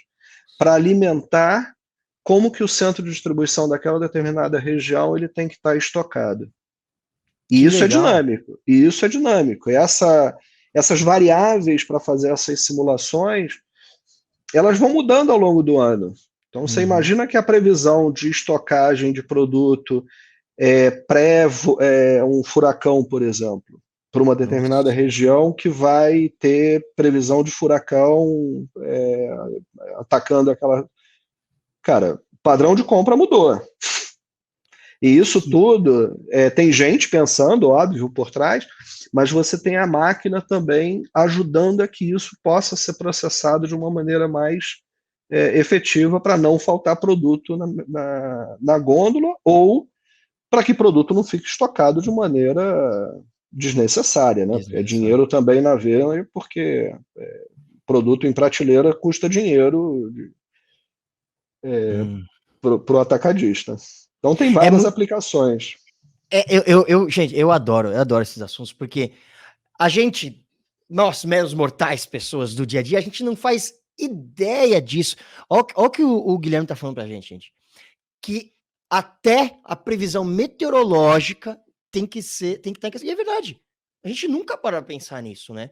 para alimentar como que o centro de distribuição daquela determinada região ele tem que estar estocado. E isso é dinâmico. E isso é dinâmico. E essas variáveis para fazer essas simulações, elas vão mudando ao longo do ano. Então, você imagina que a previsão de estocagem de produto um furacão, por exemplo, para uma determinada região que vai ter previsão de furacão atacando aquela... Cara, o padrão de compra mudou. E isso tudo, tem gente pensando, óbvio, por trás, mas você tem a máquina também ajudando a que isso possa ser processado de uma maneira mais efetiva para não faltar produto na gôndola ou para que produto não fique estocado de maneira desnecessária, né? Porque é Desnecessário. dinheiro também na venda, porque produto em prateleira custa dinheiro Hum. para o atacadista. Então tem É várias muito. aplicações. Gente, eu adoro esses assuntos, porque a gente, nós, meros mortais, pessoas do dia a dia, a gente não faz ideia disso. Olha o que o Guilherme tá falando pra gente, que até a previsão meteorológica tem que estar. E é verdade. A gente nunca para pra pensar nisso, né?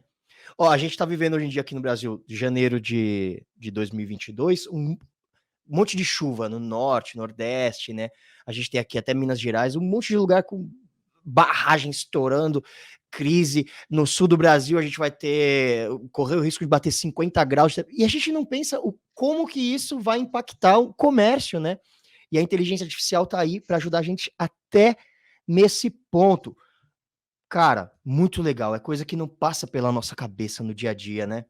Ó, a gente tá vivendo hoje em dia aqui no Brasil, janeiro de 2022, um monte de chuva no norte, nordeste, né? A gente tem aqui até Minas Gerais, um monte de lugar com barragem estourando, crise. No sul do Brasil, a gente vai correr o risco de bater 50 graus. E a gente não pensa como que isso vai impactar o comércio, né? E a inteligência artificial tá aí para ajudar a gente até nesse ponto. Cara, muito legal. É coisa que não passa pela nossa cabeça no dia a dia, né?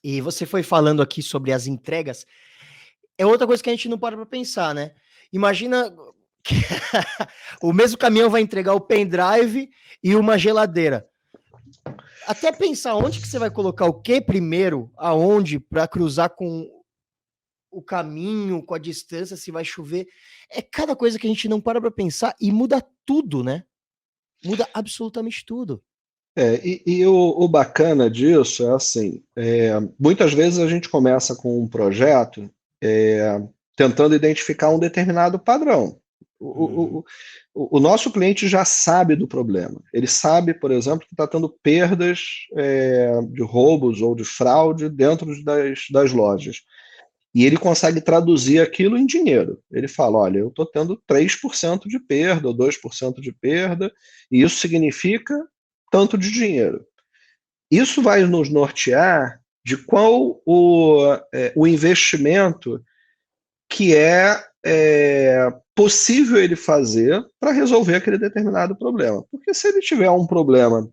E você foi falando aqui sobre as entregas. É outra coisa que a gente não para pra pensar, né? Imagina que o mesmo caminhão vai entregar o pendrive e uma geladeira. Até pensar onde que você vai colocar o que primeiro, aonde, para cruzar com o caminho, com a distância, se vai chover. É cada coisa que a gente não para pra pensar e muda tudo, né? Muda absolutamente tudo. E o bacana disso é assim, muitas vezes a gente começa com um projeto tentando identificar um determinado padrão. O, Uhum. o, o nosso cliente já sabe do problema. Ele sabe, por exemplo, que está tendo perdas de roubos ou de fraude dentro das lojas. E ele consegue traduzir aquilo em dinheiro. Ele fala: olha, eu estou tendo 3% de perda ou 2% de perda, e isso significa tanto de dinheiro. Isso vai nos nortear de qual o investimento que possível ele fazer para resolver aquele determinado problema. Porque se ele tiver um problema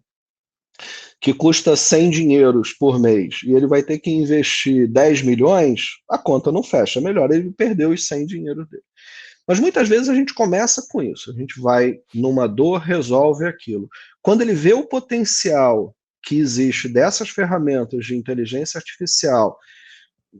que custa 100 dinheiros por mês e ele vai ter que investir 10 milhões, a conta não fecha. É melhor ele perder os 100 dinheiros dele. Mas muitas vezes a gente começa com isso. A gente vai numa dor, resolve aquilo. Quando ele vê o potencial que existe dessas ferramentas de inteligência artificial,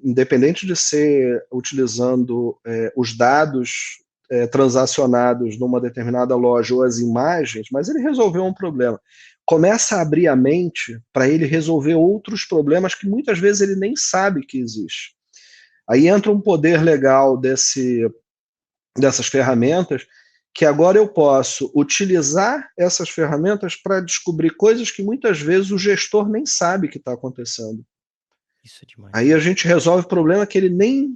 independente de ser utilizando os dados transacionados numa determinada loja ou as imagens, mas ele resolveu um problema. Começa a abrir a mente para ele resolver outros problemas que muitas vezes ele nem sabe que existe. Aí entra um poder legal dessas ferramentas, que agora eu posso utilizar essas ferramentas para descobrir coisas que muitas vezes o gestor nem sabe que está acontecendo. Isso é demais. Aí a gente resolve problema que ele nem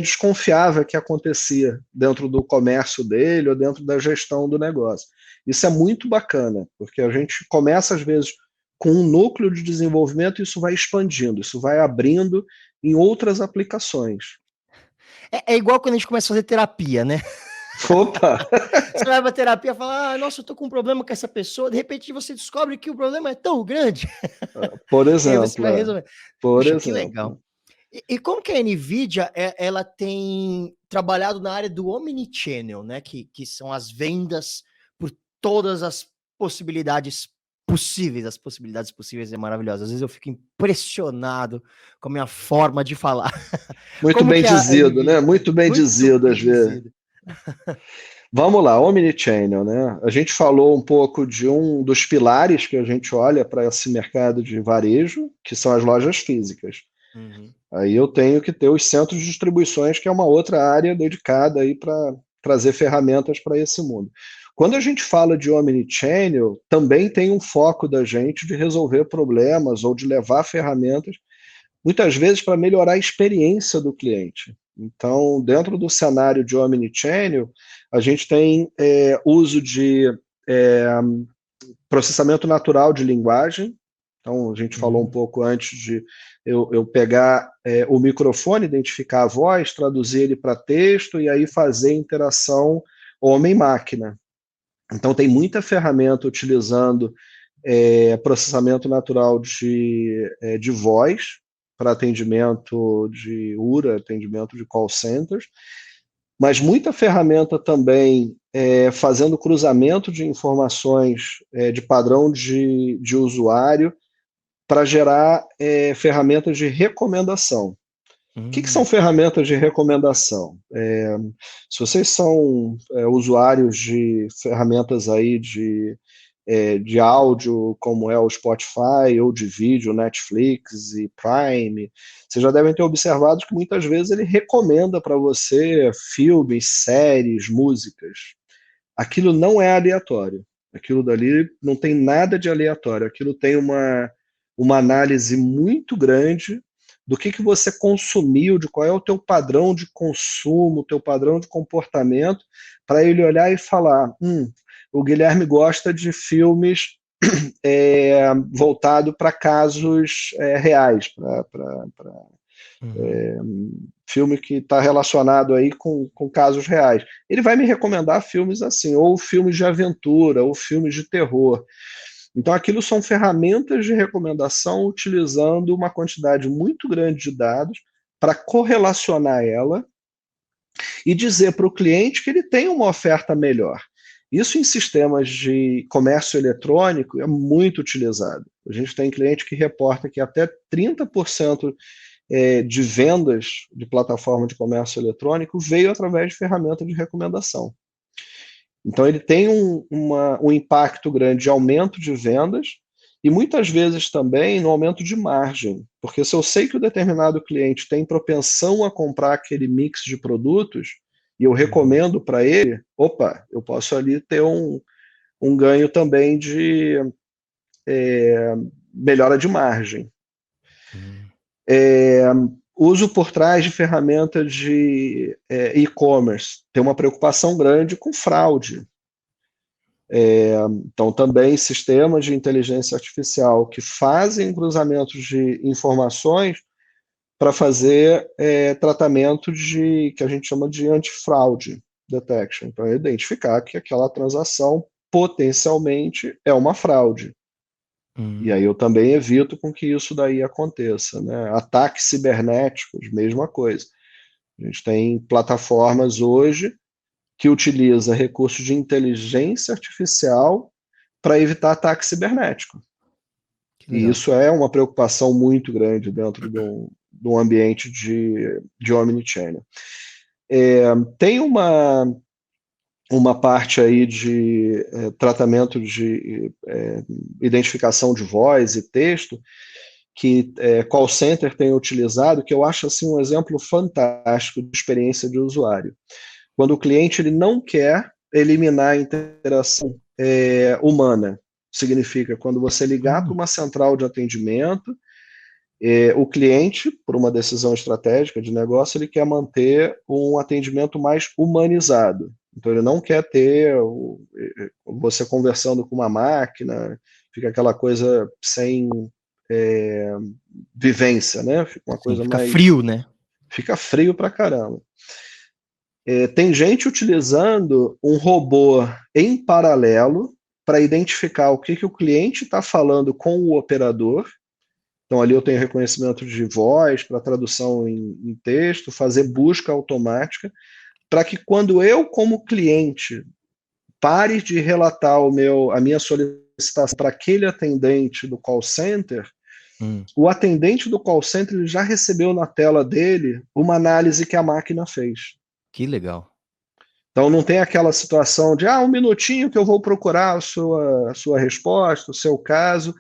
desconfiava que acontecia dentro do comércio dele ou dentro da gestão do negócio. Isso é muito bacana, porque a gente começa, às vezes, com um núcleo de desenvolvimento e isso vai expandindo, isso vai abrindo em outras aplicações. É igual quando a gente começa a fazer terapia, né? Opa! Você vai pra terapia e fala: ah, nossa, eu tô com um problema com essa pessoa. De repente você descobre que o problema é tão grande. Por E aí você exemplo, vai resolver. por Puxa, que legal. exemplo. E como que a NVIDIA ela tem trabalhado na área do Omnichannel, né? Que são as vendas por todas as possibilidades possíveis. As possibilidades possíveis é maravilhosa. Às vezes eu fico impressionado com a minha forma de falar. Muito Como bem que a dizido, né? NVIDIA... Muito bem Muito dizido, bem às vezes. dizido. Vamos lá, Omnichannel, né? A gente falou um pouco de um dos pilares que a gente olha para esse mercado de varejo, que são as lojas físicas. Uhum. Aí eu tenho que ter os centros de distribuições, que é uma outra área dedicada aí para trazer ferramentas para esse mundo. Quando a gente fala de Omnichannel, também tem um foco da gente de resolver problemas ou de levar ferramentas, muitas vezes para melhorar a experiência do cliente. Então, dentro do cenário de Omnichannel, a gente tem uso de é, processamento natural de linguagem. Então, a gente falou um Uhum. pouco antes de eu pegar o microfone, identificar a voz, traduzir ele para texto e aí fazer interação homem-máquina. Então, tem muita ferramenta utilizando processamento natural de voz para atendimento de URA, atendimento de call centers, mas muita ferramenta também fazendo cruzamento de informações de padrão de usuário para gerar ferramentas de recomendação. O que são ferramentas de recomendação? Se vocês são usuários de ferramentas aí de áudio, como é o Spotify, ou de vídeo, Netflix e Prime, vocês já devem ter observado que muitas vezes ele recomenda para você filmes, séries, músicas. Aquilo não é aleatório. Aquilo dali não tem nada de aleatório. Aquilo tem uma análise muito grande do que você consumiu, de qual é o teu padrão de consumo, o teu padrão de comportamento, para ele olhar e falar, o Guilherme gosta de filmes voltado para casos reais, filme que está relacionado aí com casos reais. Ele vai me recomendar filmes assim, ou filmes de aventura, ou filmes de terror. Então, aquilo são ferramentas de recomendação utilizando uma quantidade muito grande de dados para correlacionar ela e dizer para o cliente que ele tem uma oferta melhor. Isso em sistemas de comércio eletrônico é muito utilizado. A gente tem cliente que reporta que até 30% de vendas de plataforma de comércio eletrônico veio através de ferramenta de recomendação. Então, ele tem um impacto grande de aumento de vendas e muitas vezes também no aumento de margem, porque se eu sei que o determinado cliente tem propensão a comprar aquele mix de produtos e eu recomendo para ele, eu posso ali ter um ganho também de melhora de margem. Uso por trás de ferramentas de e-commerce, tem uma preocupação grande com fraude. Então, também sistemas de inteligência artificial que fazem cruzamentos de informações para fazer tratamento que a gente chama de anti-fraud detection, para identificar que aquela transação potencialmente é uma fraude. E aí eu também evito com que isso daí aconteça, né? Ataques cibernéticos, mesma coisa. A gente tem plataformas hoje que utiliza recursos de inteligência artificial para evitar ataque cibernético. E isso é uma preocupação muito grande dentro de um ambiente de omnichannel. Tem uma parte aí de tratamento de identificação de voz e texto que call center tem utilizado, que eu acho assim, um exemplo fantástico de experiência de usuário. Quando o cliente ele não quer eliminar a interação humana, significa quando você ligar para uma central de atendimento, o cliente, por uma decisão estratégica de negócio, ele quer manter um atendimento mais humanizado. Então, ele não quer ter você conversando com uma máquina, fica aquela coisa sem vivência, né? Fica uma coisa fica mais... frio, né? Fica frio pra caramba. Tem gente utilizando um robô em paralelo para identificar o que o cliente está falando com o operador. Então, ali eu tenho reconhecimento de voz para tradução em texto, fazer busca automática, para que quando eu, como cliente, pare de relatar a minha solicitação para aquele atendente do call center, o atendente do call center ele já recebeu na tela dele uma análise que a máquina fez. Que legal. Então não tem aquela situação de um minutinho que eu vou procurar a sua resposta, o seu caso.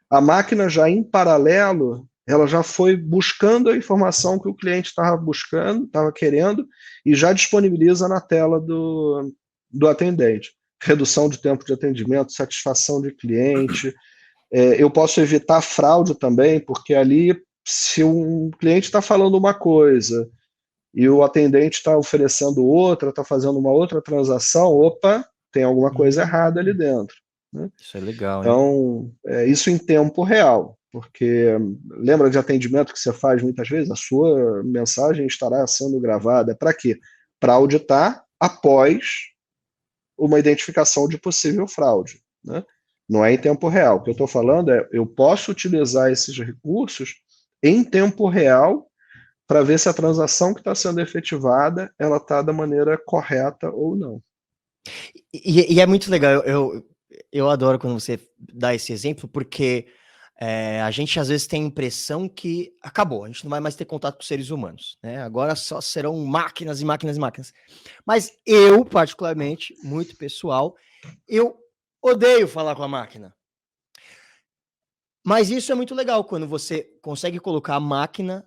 A máquina já em paralelo, ela já foi buscando a informação que o cliente estava buscando, estava querendo, e já disponibiliza na tela do atendente. Redução de tempo de atendimento, satisfação de cliente. Eu posso evitar fraude também, porque ali, se um cliente está falando uma coisa e o atendente está oferecendo outra, está fazendo uma outra transação, tem alguma coisa errada ali dentro. Né? Isso é legal, então, isso em tempo real, porque lembra de atendimento que você faz muitas vezes? A sua mensagem estará sendo gravada. Para quê? Para auditar após uma identificação de possível fraude, né? Não é em tempo real. O que eu estou falando é, eu posso utilizar esses recursos em tempo real para ver se a transação que está sendo efetivada, ela está da maneira correta ou não. E é muito legal, eu adoro quando você dá esse exemplo, porque a gente às vezes tem a impressão que acabou, a gente não vai mais ter contato com seres humanos, né? Agora só serão máquinas e máquinas e máquinas. Mas eu, particularmente, muito pessoal, eu odeio falar com a máquina. Mas isso é muito legal, quando você consegue colocar a máquina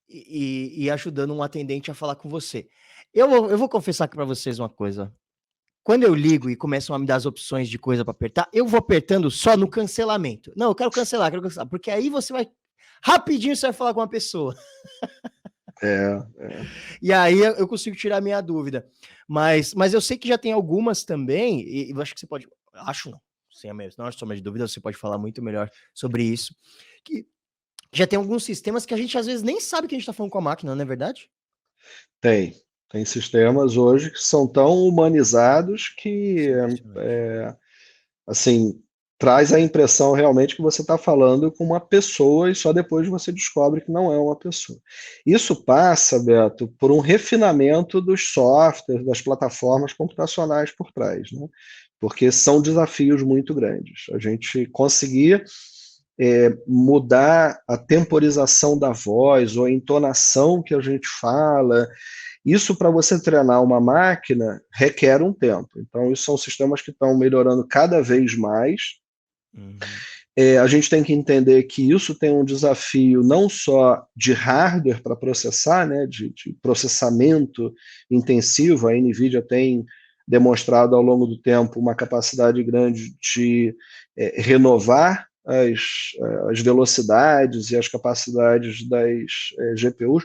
e ajudando um atendente a falar com você. Eu vou confessar aqui para vocês uma coisa. Quando eu ligo e começam a me dar as opções de coisa para apertar, eu vou apertando só no cancelamento. Não, eu quero cancelar, porque aí você vai rapidinho você vai falar com uma pessoa. É. E aí eu consigo tirar a minha dúvida. Mas eu sei que já tem algumas também, e eu acho que você pode. Acho não, sem a menor sombra de dúvida, você pode falar muito melhor sobre isso. Que já tem alguns sistemas que a gente às vezes nem sabe que a gente está falando com a máquina, não é verdade? Tem sistemas hoje que são tão humanizados que, assim, traz a impressão realmente que você está falando com uma pessoa e só depois você descobre que não é uma pessoa. Isso passa, Beto, por um refinamento dos softwares, das plataformas computacionais por trás, né? Porque são desafios muito grandes. A gente conseguir mudar a temporização da voz ou a entonação que a gente fala, isso para você treinar uma máquina requer um tempo. Então, isso são sistemas que estão melhorando cada vez mais. A gente tem que entender que isso tem um desafio não só de hardware para processar, né, de processamento intensivo. A NVIDIA tem demonstrado ao longo do tempo uma capacidade grande de renovar as velocidades e as capacidades das GPUs,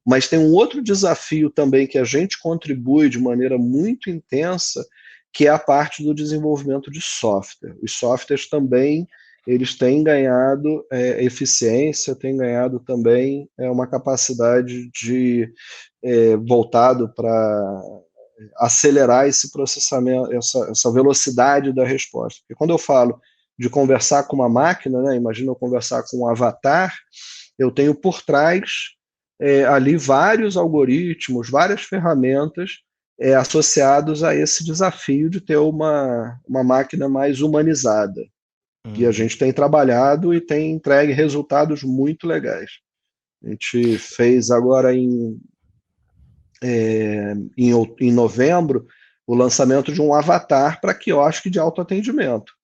mas tem um outro desafio também que a gente contribui de maneira muito intensa, que é a parte do desenvolvimento de software. Os softwares também eles têm ganhado eficiência, têm ganhado também uma capacidade de voltado para acelerar esse processamento, essa velocidade da resposta. Porque quando eu falo de conversar com uma máquina, né, imagina eu conversar com um avatar, eu tenho por trás ali vários algoritmos, várias ferramentas associados a esse desafio de ter uma máquina mais humanizada. E a gente tem trabalhado e tem entregue resultados muito legais. A gente fez agora em novembro o lançamento de um avatar para quiosque de autoatendimento.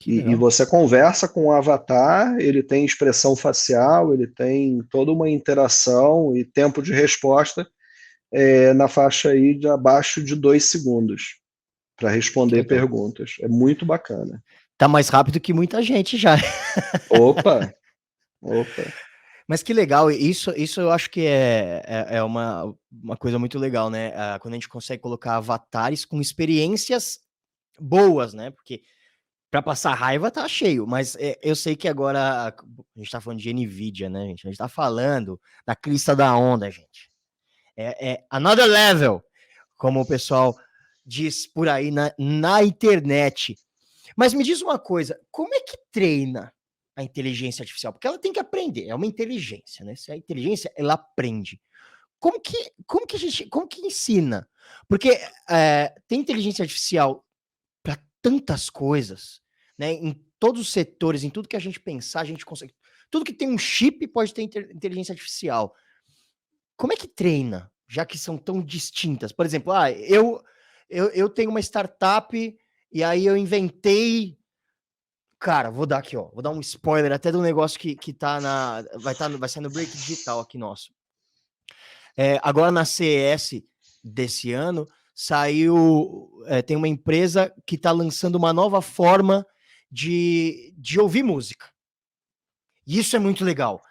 E você conversa com o avatar, ele tem expressão facial, ele tem toda uma interação e tempo de resposta na faixa aí de abaixo de 2 segundos para responder perguntas. É muito bacana. Tá mais rápido que muita gente já. Opa! Mas que legal, isso eu acho que é uma coisa muito legal, né? Quando a gente consegue colocar avatares com experiências boas, né? Porque para passar raiva tá cheio, mas eu sei que agora a gente tá falando de NVIDIA, né, gente? A gente tá falando da crista da onda, gente. É another level, como o pessoal diz por aí na internet. Mas me diz uma coisa, como é que treina a inteligência artificial? Porque ela tem que aprender, é uma inteligência, né? Se a inteligência, ela aprende. Como que ensina? Porque tem inteligência artificial para tantas coisas, né? Em todos os setores, em tudo que a gente pensar, a gente consegue. Tudo que tem um chip pode ter inteligência artificial. Como é que treina, já que são tão distintas? Por exemplo, eu tenho uma startup e aí eu inventei. Cara, vou dar aqui, ó. Vou dar um spoiler até do negócio que tá na. Vai sair no Break Digital aqui nosso. Agora na CES desse ano, saiu. Tem uma empresa que está lançando uma nova forma de ouvir música. E isso é muito legal.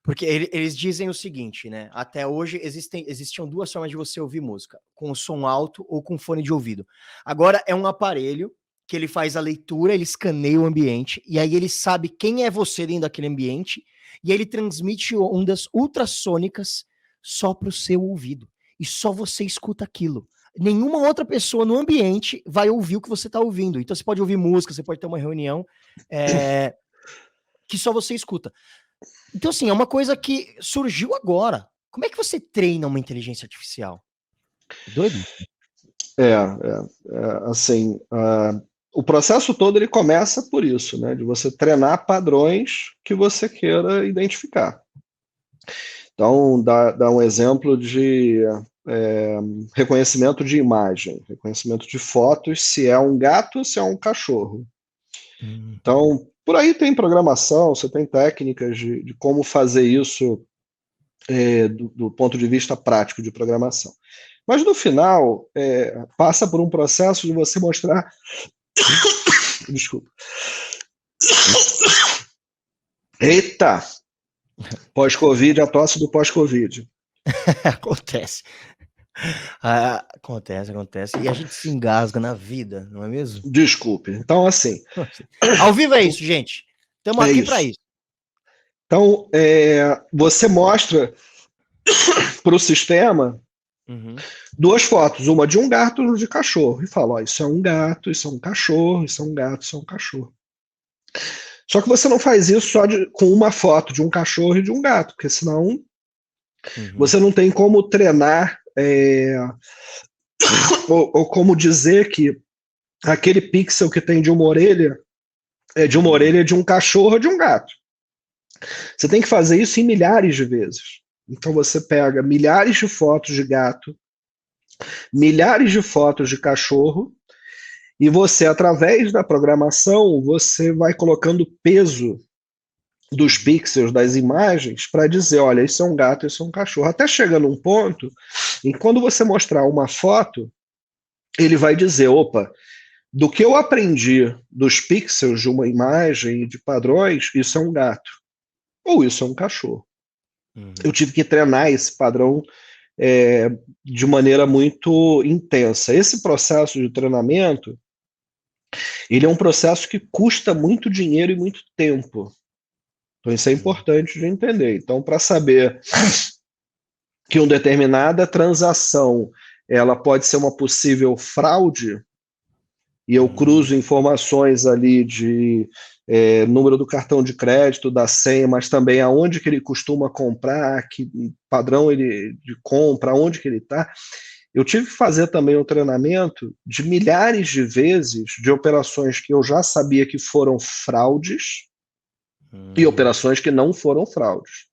Porque eles dizem o seguinte, né? Até hoje existiam duas formas de você ouvir música: com o som alto ou com fone de ouvido. Agora é um aparelho que ele faz a leitura, ele escaneia o ambiente, e aí ele sabe quem é você dentro daquele ambiente, e aí ele transmite ondas ultrassônicas só para o seu ouvido. E só você escuta aquilo. nenhuma outra pessoa no ambiente vai ouvir o que você está ouvindo. Então você pode ouvir música, você pode ter uma reunião que só você escuta. Então, assim, é uma coisa que surgiu agora. Como é que você treina uma inteligência artificial? Doido? Assim, o processo todo ele começa por isso, né? De você treinar padrões que você queira identificar. Então, dá um exemplo de reconhecimento de imagem, reconhecimento de fotos, se é um gato ou se é um cachorro. Então, por aí tem programação, você tem técnicas de como fazer isso do ponto de vista prático de programação. Mas no final, passa por um processo de você mostrar. Desculpa. Eita! Pós-Covid, a tosse do pós-Covid. Acontece. Acontece. E a gente se engasga na vida, não é mesmo? Desculpe. Então, assim. Ao vivo é isso, gente. Estamos aqui para isso. Então, você mostra para o sistema duas fotos, uma de um gato e uma de cachorro. E fala: ó, isso é um gato, isso é um cachorro, isso é um gato, isso é um cachorro. Só que você não faz isso só com uma foto de um cachorro e de um gato, porque senão você não tem como treinar ou como dizer que aquele pixel que tem de uma orelha é de uma orelha de um cachorro ou de um gato. Você tem que fazer isso em milhares de vezes. Então você pega milhares de fotos de gato, milhares de fotos de cachorro, e você, através da programação, você vai colocando peso dos pixels das imagens para dizer, olha, isso é um gato, isso é um cachorro. Até chega num ponto em que quando você mostrar uma foto, ele vai dizer, opa, do que eu aprendi dos pixels de uma imagem e de padrões, isso é um gato. Ou isso é um cachorro. Eu tive que treinar esse padrão de maneira muito intensa. Esse processo de treinamento, ele é um processo que custa muito dinheiro e muito tempo. Então isso é importante de entender. Então, para saber que uma determinada transação ela pode ser uma possível fraude, e eu cruzo informações ali de número do cartão de crédito, da senha, mas também aonde que ele costuma comprar, que padrão ele de compra, aonde que ele está. Eu tive que fazer também um treinamento de milhares de vezes de operações que eu já sabia que foram fraudes e operações que não foram fraudes.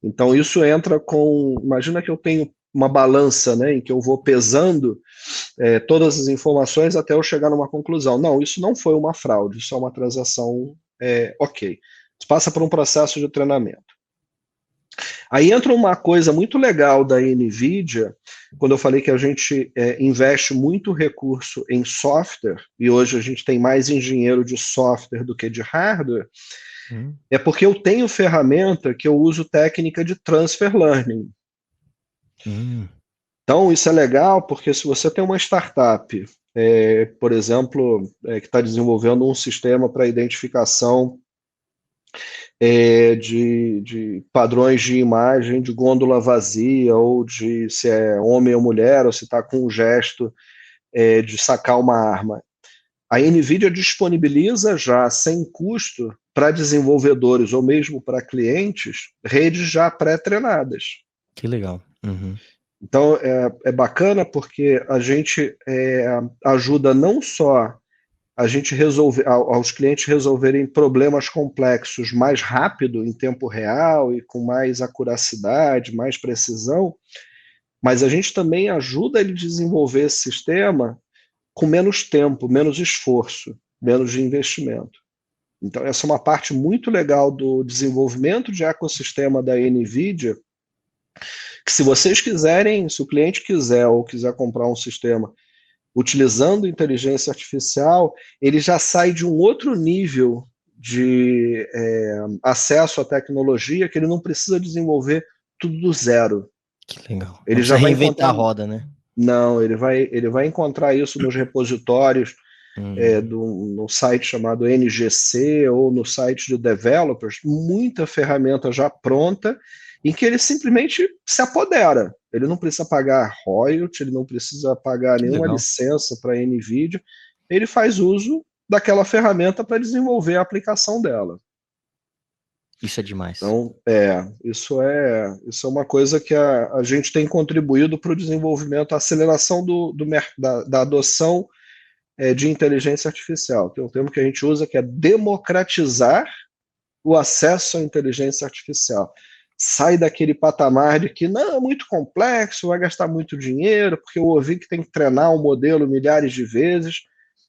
Então isso entra com... Imagina que eu tenho uma balança, né, em que eu vou pesando todas as informações até eu chegar numa conclusão. Não, isso não foi uma fraude, isso é uma transação ok. Isso passa por um processo de treinamento. Aí entra uma coisa muito legal da NVIDIA, quando eu falei que a gente investe muito recurso em software, e hoje a gente tem mais engenheiro de software do que de hardware, é porque eu tenho ferramenta que eu uso técnica de transfer learning. Então, isso é legal porque se você tem uma startup, por exemplo, que está desenvolvendo um sistema para identificação de padrões de imagem de gôndola vazia, ou de se é homem ou mulher, ou se está com um gesto de sacar uma arma. A NVIDIA disponibiliza já, sem custo, para desenvolvedores ou mesmo para clientes, redes já pré-treinadas. Que legal. Então, é bacana porque a gente ajuda não só a gente resolver, aos clientes resolverem problemas complexos mais rápido, em tempo real e com mais acuracidade, mais precisão, mas a gente também ajuda ele a desenvolver esse sistema com menos tempo, menos esforço, menos de investimento. Então, essa é uma parte muito legal do desenvolvimento de ecossistema da NVIDIA, que se vocês quiserem, se o cliente quiser ou quiser comprar um sistema utilizando inteligência artificial, ele já sai de um outro nível de acesso à tecnologia que ele não precisa desenvolver tudo do zero. Que legal. Ele já já vai reinventar encontrar... a roda, né? Não, ele vai encontrar isso nos repositórios no site chamado NGC ou no site de developers, muita ferramenta já pronta em que ele simplesmente se apodera. Ele não precisa pagar royalty, ele não precisa pagar Que nenhuma legal. licença para a NVIDIA, ele faz uso daquela ferramenta para desenvolver a aplicação dela. Isso é demais. Então, isso é uma coisa que a gente tem contribuído para o desenvolvimento, a aceleração da adoção de inteligência artificial. Tem um termo que a gente usa que é democratizar o acesso à inteligência artificial. Sai daquele patamar de que não, é muito complexo, vai gastar muito dinheiro, porque eu ouvi que tem que treinar um modelo milhares de vezes.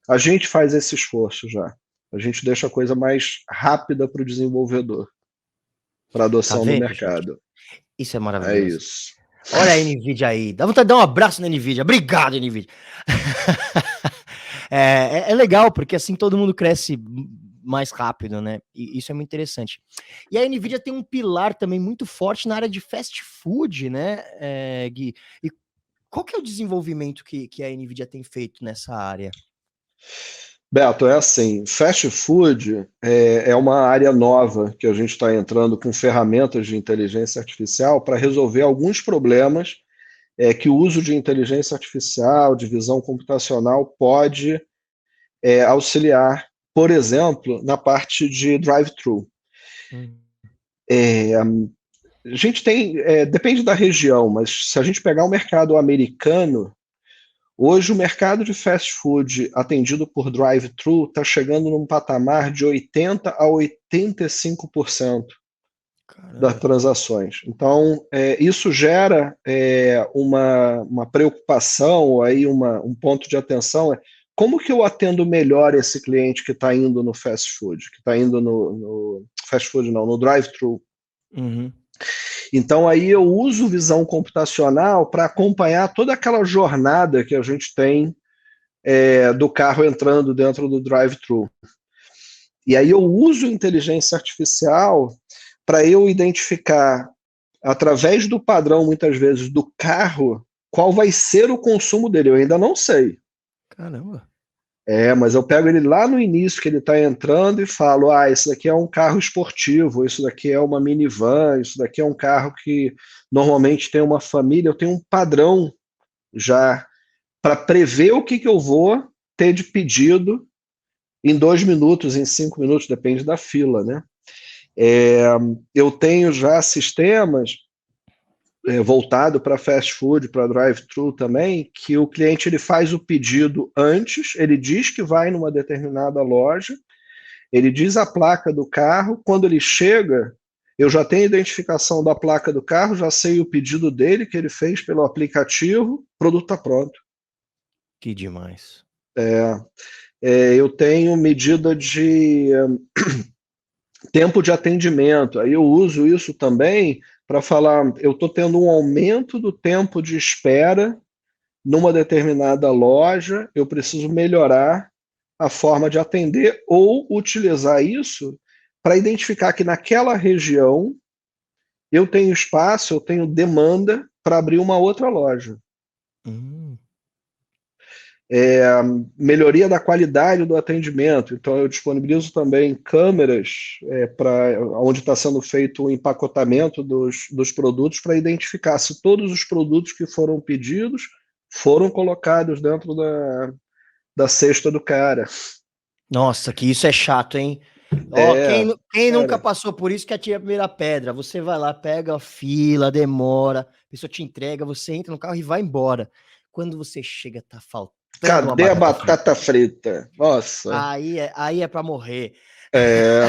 A gente faz esse esforço já. A gente deixa a coisa mais rápida para o desenvolvedor, para Tá adoção no vendo, gente? mercado. Isso é É maravilhoso. isso. Olha a NVIDIA aí. Dá vontade de dar um abraço na NVIDIA. Obrigado, NVIDIA. É legal, porque assim todo mundo cresce mais rápido, né? E isso é muito interessante. E a NVIDIA tem um pilar também muito forte na área de fast food, né, Gui? E qual que é o desenvolvimento que a NVIDIA tem feito nessa área? Beto, é assim, fast food é uma área nova que a gente está entrando com ferramentas de inteligência artificial para resolver alguns problemas que o uso de inteligência artificial, de visão computacional, pode auxiliar, por exemplo, na parte de drive-thru. Hum. A gente tem, depende da região, mas se a gente pegar o mercado americano, hoje o mercado de fast food atendido por drive-thru está chegando num patamar de 80% a 85% das Caramba. transações. Então, isso gera uma preocupação, aí um ponto de atenção como que eu atendo melhor esse cliente que está indo no fast food, que está indo no fast food não, no drive-thru. Uhum. Então aí eu uso visão computacional para acompanhar toda aquela jornada que a gente tem do carro entrando dentro do drive-thru. E aí eu uso inteligência artificial para eu identificar, através do padrão, muitas vezes, do carro, qual vai ser o consumo dele. Eu ainda não sei. Caramba. Mas eu pego ele lá no início que ele está entrando e falo, isso daqui é um carro esportivo, isso daqui é uma minivan, isso daqui é um carro que normalmente tem uma família. Eu tenho um padrão já para prever o que eu vou ter de pedido em 2 minutos, em 5 minutos, depende da fila, né? Eu tenho já sistemas voltado para fast food, para drive-thru também, que o cliente ele faz o pedido antes, ele diz que vai numa determinada loja, ele diz a placa do carro, quando ele chega, eu já tenho a identificação da placa do carro, já sei o pedido dele que ele fez pelo aplicativo, o produto está pronto. Que demais. Eu tenho medida de tempo de atendimento, aí eu uso isso também para falar, eu estou tendo um aumento do tempo de espera numa determinada loja, eu preciso melhorar a forma de atender ou utilizar isso para identificar que naquela região eu tenho espaço, eu tenho demanda para abrir uma outra loja. Melhoria da qualidade do atendimento. Então, eu disponibilizo também câmeras para onde está sendo feito o empacotamento dos produtos para identificar se todos os produtos que foram pedidos foram colocados dentro da cesta do cara. Nossa, que isso é chato, hein? Quem nunca passou por isso que atira a primeira pedra? Você vai lá, pega a fila, demora, a pessoa te entrega, você entra no carro e vai embora. Quando você chega, tá faltando Cadê uma a batata frita? Nossa. Aí é para morrer. É.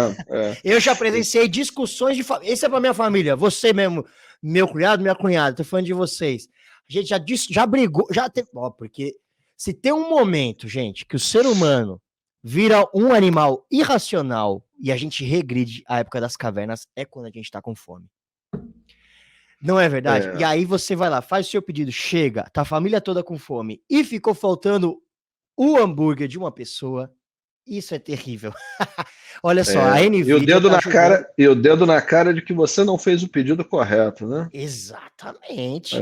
Eu já presenciei discussões de família. Esse é para minha família. Você mesmo, meu cunhado, minha cunhada. Tô falando de vocês. A gente já brigou, já teve. Porque se tem um momento, gente, que o ser humano vira um animal irracional e a gente regride à época das cavernas, é quando a gente tá com fome. Não é verdade? E aí você vai lá, faz o seu pedido, chega, tá a família toda com fome e ficou faltando o hambúrguer de uma pessoa. Isso é terrível. Olha só, a NVIDIA e o dedo na cara de que você não fez o pedido correto, né? Exatamente.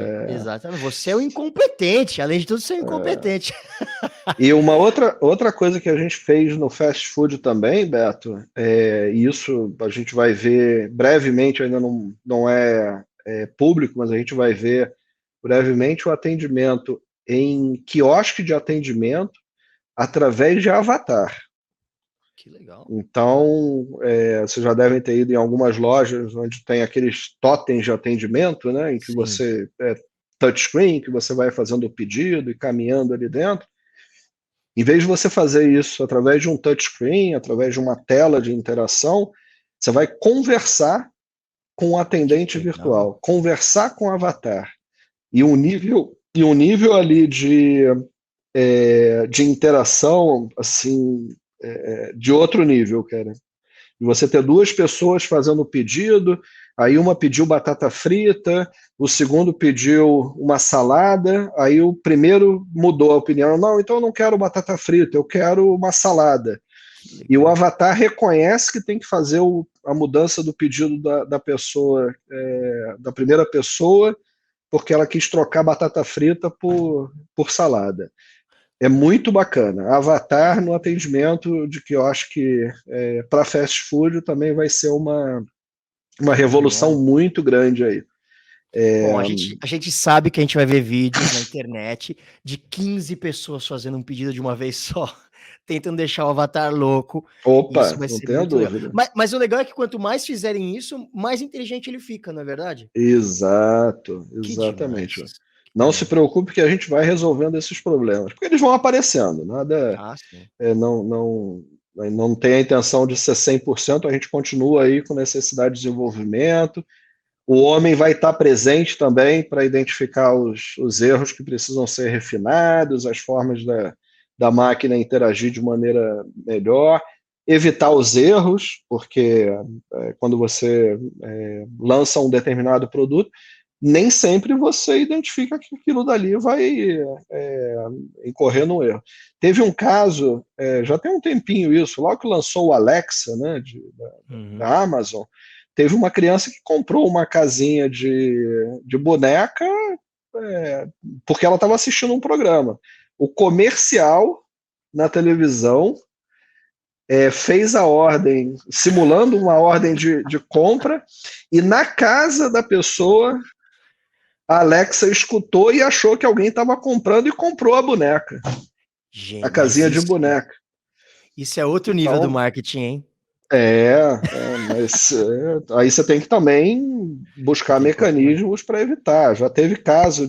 Você é o incompetente, além de tudo, você é incompetente. E uma outra coisa que a gente fez no fast food também, Beto, e isso a gente vai ver brevemente, ainda não é público, mas a gente vai ver brevemente o atendimento em quiosque de atendimento através de avatar. Que legal. Então, vocês já devem ter ido em algumas lojas onde tem aqueles totens de atendimento, né, em que Sim. você touchscreen, que você vai fazendo o pedido e caminhando ali dentro. Em vez de você fazer isso através de um touchscreen, através de uma tela de interação, você vai conversar com o atendente Legal. virtual, conversar com o avatar. E um nível ali de interação, assim, de outro nível, cara. E você ter duas pessoas fazendo o pedido, aí uma pediu batata frita, o segundo pediu uma salada, aí o primeiro mudou a opinião, não, então eu não quero batata frita, eu quero uma salada. Que E o legal. avatar reconhece que tem que fazer a mudança do pedido da pessoa, da primeira pessoa, porque ela quis trocar batata frita por salada. É muito bacana. Avatar no atendimento de quiosque para fast food também vai ser uma Show de revolução bola. muito grande aí. Bom, a gente sabe que a gente vai ver vídeos na internet de 15 pessoas fazendo um pedido de uma vez só, tentando deixar o avatar louco, e isso Opa, vai não ser tenha muito legal. dúvida. Mas o legal é que quanto mais fizerem isso, mais inteligente ele fica, não é verdade? Exato, Que exatamente. demais. Que Não se demais. preocupe que a gente vai resolvendo esses problemas, porque eles vão aparecendo, nada, Ah, sim. não tem a intenção de ser 100%, a gente continua aí com necessidade de desenvolvimento. O homem vai estar presente também para identificar os erros que precisam ser refinados, as formas da máquina interagir de maneira melhor, evitar os erros, porque quando você lança um determinado produto, nem sempre você identifica que aquilo dali vai incorrer no erro. Teve um caso, já tem um tempinho isso, logo que lançou o Alexa, né, Uhum. da Amazon, teve uma criança que comprou uma casinha de boneca porque ela estava assistindo um programa. O comercial na televisão fez a ordem, simulando uma ordem de compra, e na casa da pessoa, a Alexa escutou e achou que alguém estava comprando e comprou a boneca, a Gente, mas casinha de isso, boneca. isso é outro nível do Então, marketing, hein? mas aí você tem que também Você buscar tem que controlar. mecanismos para evitar. Já teve caso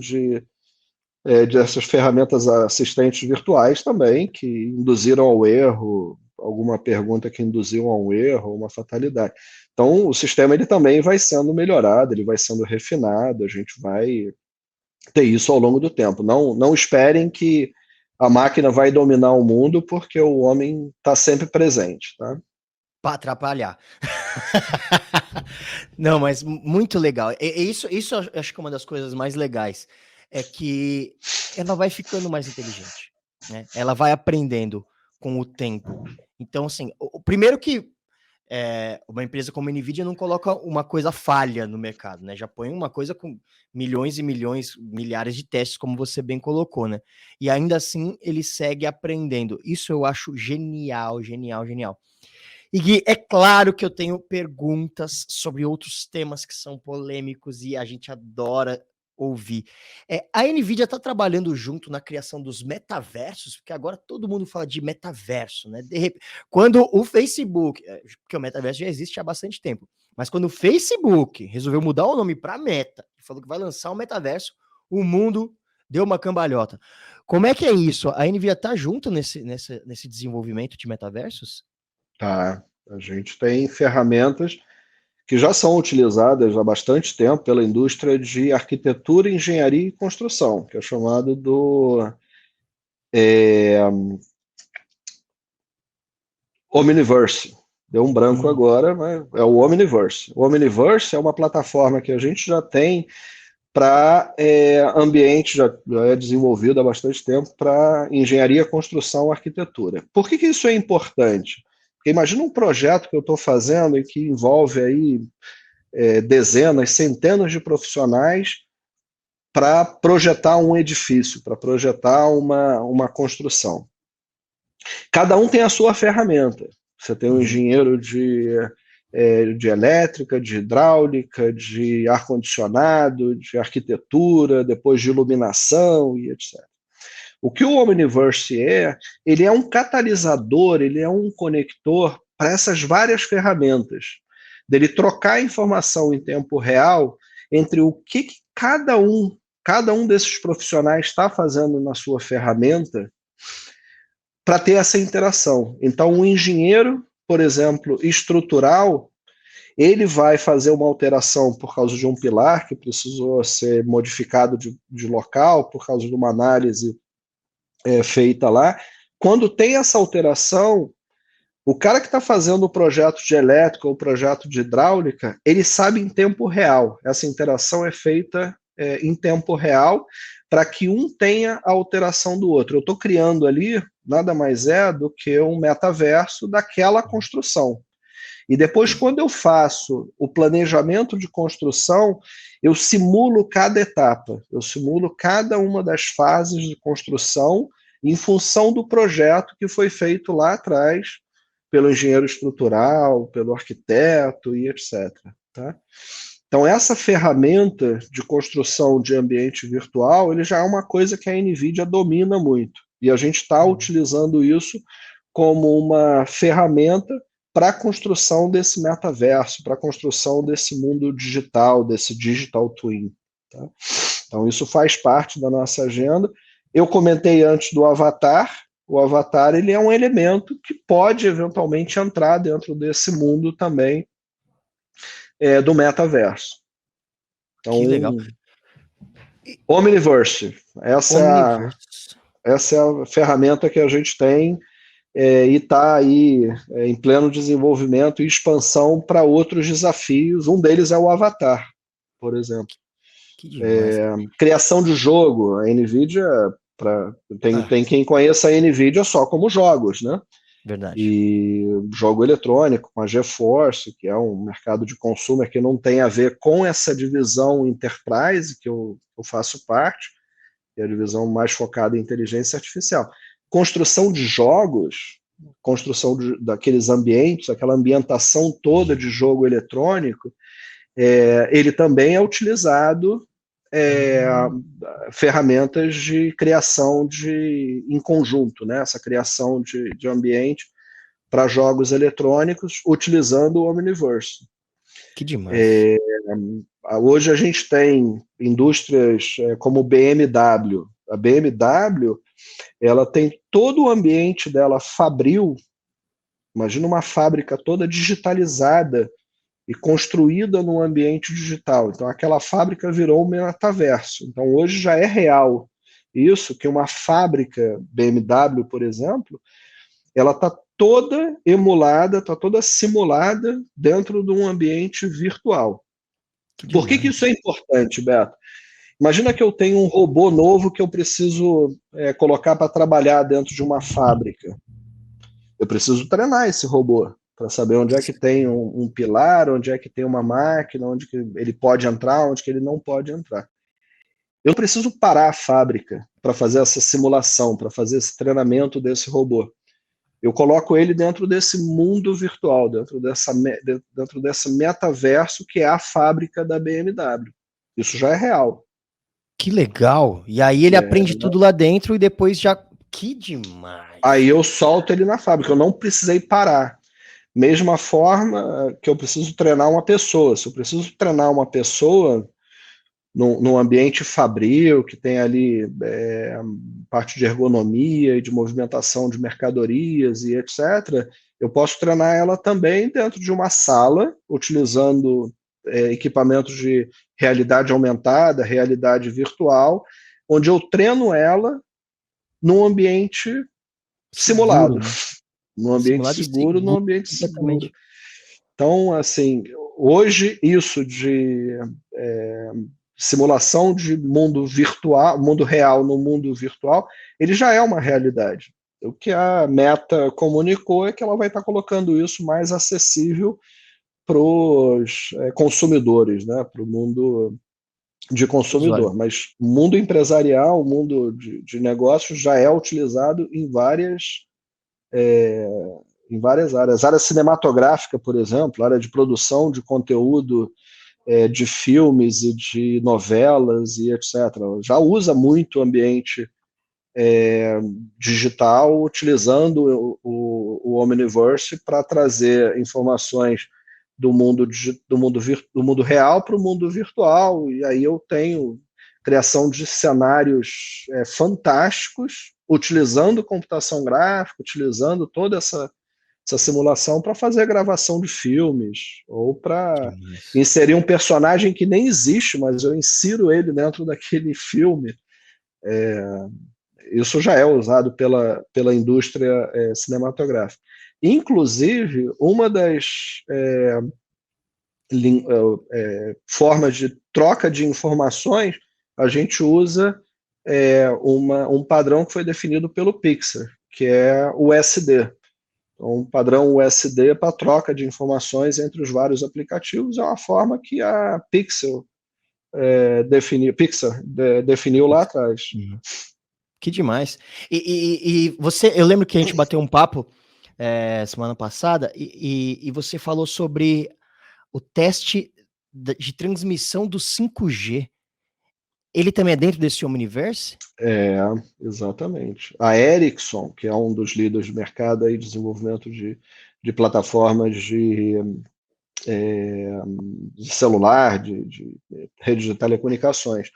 dessas ferramentas assistentes virtuais também, que induziram ao erro, alguma pergunta que induziu a um erro, uma fatalidade. Então, o sistema ele também vai sendo melhorado, ele vai sendo refinado, a gente vai ter isso ao longo do tempo. Não esperem que a máquina vai dominar o mundo, porque o homem está sempre presente, tá? Para atrapalhar. Não, mas muito legal. Isso eu acho que é uma das coisas mais legais. É que ela vai ficando mais inteligente, né? Ela vai aprendendo com o tempo. Então, assim, o primeiro que uma empresa como a NVIDIA não coloca uma coisa falha no mercado, né? Já põe uma coisa com milhões e milhões, milhares de testes, como você bem colocou, né? E ainda assim ele segue aprendendo. Isso eu acho genial, genial, genial. E Gui, é claro que eu tenho perguntas sobre outros temas que são polêmicos e a gente adora ouvir. A NVIDIA está trabalhando junto na criação dos metaversos, porque agora todo mundo fala de metaverso, né? Quando o Facebook, porque o metaverso já existe há bastante tempo, mas quando o Facebook resolveu mudar o nome para Meta, e falou que vai lançar um metaverso, o mundo deu uma cambalhota. Como é que é isso? A NVIDIA está junto nesse desenvolvimento de metaversos? Tá. A gente tem ferramentas que já são utilizadas há bastante tempo pela indústria de arquitetura, engenharia e construção, que é chamado do Omniverse. Deu um branco Hum. agora, mas é o Omniverse. O Omniverse é uma plataforma que a gente já tem para ambiente, já é desenvolvido há bastante tempo para engenharia, construção, arquitetura. Por que isso é importante? Porque imagina um projeto que eu estou fazendo e que envolve aí dezenas, centenas de profissionais para projetar um edifício, para projetar uma construção. Cada um tem a sua ferramenta. Você tem um Uhum. engenheiro de de elétrica, de hidráulica, de ar-condicionado, de arquitetura, depois de iluminação e etc. O que o Omniverse ele é um catalisador, ele é um conector para essas várias ferramentas, dele trocar informação em tempo real entre o que cada um desses profissionais está fazendo na sua ferramenta para ter essa interação. Então, um engenheiro, por exemplo, estrutural, ele vai fazer uma alteração por causa de um pilar que precisou ser modificado de local, por causa de uma análise feita lá. Quando tem essa alteração, o cara que está fazendo o projeto de elétrica ou o projeto de hidráulica, ele sabe em tempo real. Essa interação é feita em tempo real para que um tenha a alteração do outro. Eu estou criando ali nada mais é do que um metaverso daquela construção. E depois, quando eu faço o planejamento de construção, eu simulo cada etapa, eu simulo cada uma das fases de construção em função do projeto que foi feito lá atrás pelo engenheiro estrutural, pelo arquiteto e etc. Tá? Então, essa ferramenta de construção de ambiente virtual, ele já é uma coisa que a NVIDIA domina muito. E a gente está utilizando isso como uma ferramenta para a construção desse metaverso, para a construção desse mundo digital, desse digital twin. Tá? Então, isso faz parte da nossa agenda. Eu comentei antes do avatar. O avatar ele é um elemento que pode eventualmente entrar dentro desse mundo também do metaverso. Então, que legal. Omniverse. Essa é a ferramenta que a gente tem e está aí em pleno desenvolvimento e expansão para outros desafios. Um deles é o avatar, por exemplo. Que demais. Criação de jogo. A NVIDIA, tem quem conheça a NVIDIA só como jogos, né? Verdade. E jogo eletrônico, com a GeForce, que é um mercado de consumo que não tem a ver com essa divisão Enterprise, que eu faço parte, que é a divisão mais focada em inteligência artificial. Construção de jogos, construção daqueles ambientes, aquela ambientação toda de jogo eletrônico, ele também é utilizado ferramentas de criação em conjunto, né? Essa criação de ambiente para jogos eletrônicos utilizando o Omniverse. Que demais. Hoje a gente tem indústrias como BMW. A BMW ela tem todo o ambiente dela fabril. Imagina uma fábrica toda digitalizada e construída num ambiente digital. Então, aquela fábrica virou um metaverso. Então, hoje já é real isso, que uma fábrica BMW, por exemplo, ela está toda emulada, está toda simulada dentro de um ambiente virtual. Por que isso é importante, Beto? Imagina que eu tenho um robô novo que eu preciso colocar para trabalhar dentro de uma fábrica. Eu preciso treinar esse robô para saber onde é que tem um pilar, onde é que tem uma máquina, onde que ele pode entrar, onde que ele não pode entrar. Eu preciso parar a fábrica para fazer essa simulação, para fazer esse treinamento desse robô. Eu coloco ele dentro desse mundo virtual, dentro desse metaverso que é a fábrica da BMW. Isso já é real. Que legal. E aí ele aprende tudo lá dentro e depois já... Que demais. Aí eu solto ele na fábrica, eu não precisei parar. Mesma forma que eu preciso treinar uma pessoa. Se eu preciso treinar uma pessoa num ambiente fabril, que tem ali parte de ergonomia e de movimentação de mercadorias e etc., eu posso treinar ela também dentro de uma sala, utilizando equipamentos de realidade aumentada, realidade virtual, onde eu treino ela num ambiente simulado. Num ambiente seguro, num ambiente seguro. Então, assim, hoje isso de simulação de mundo virtual, mundo real no mundo virtual, ele já é uma realidade. O que a Meta comunicou é que ela vai estar colocando isso mais acessível para os consumidores, né? Para o mundo de consumidor. Mas o mundo empresarial, o mundo de negócios já é utilizado em várias em várias áreas. A área cinematográfica, por exemplo, a área de produção de conteúdo, de filmes e de novelas e etc. Já usa muito o ambiente digital, utilizando o Omniverse para trazer informações do mundo real para o mundo virtual, e aí eu tenho criação de cenários fantásticos, utilizando computação gráfica, utilizando toda essa simulação para fazer gravação de filmes, ou para inserir um personagem que nem existe, mas eu insiro ele dentro daquele filme. Isso já é usado pela indústria cinematográfica. Inclusive, uma das formas de troca de informações, a gente usa um padrão que foi definido pelo Pixar, que é o USD. Então, um padrão USD para troca de informações entre os vários aplicativos é uma forma que a Pixar definiu lá atrás. Que demais. E você, eu lembro que a gente bateu um papo semana passada e você falou sobre o teste de transmissão do 5G. Ele também é dentro desse Omniverse? Exatamente. A Ericsson, que é um dos líderes de mercado aí, de desenvolvimento de plataformas de celular, de rede de telecomunicações,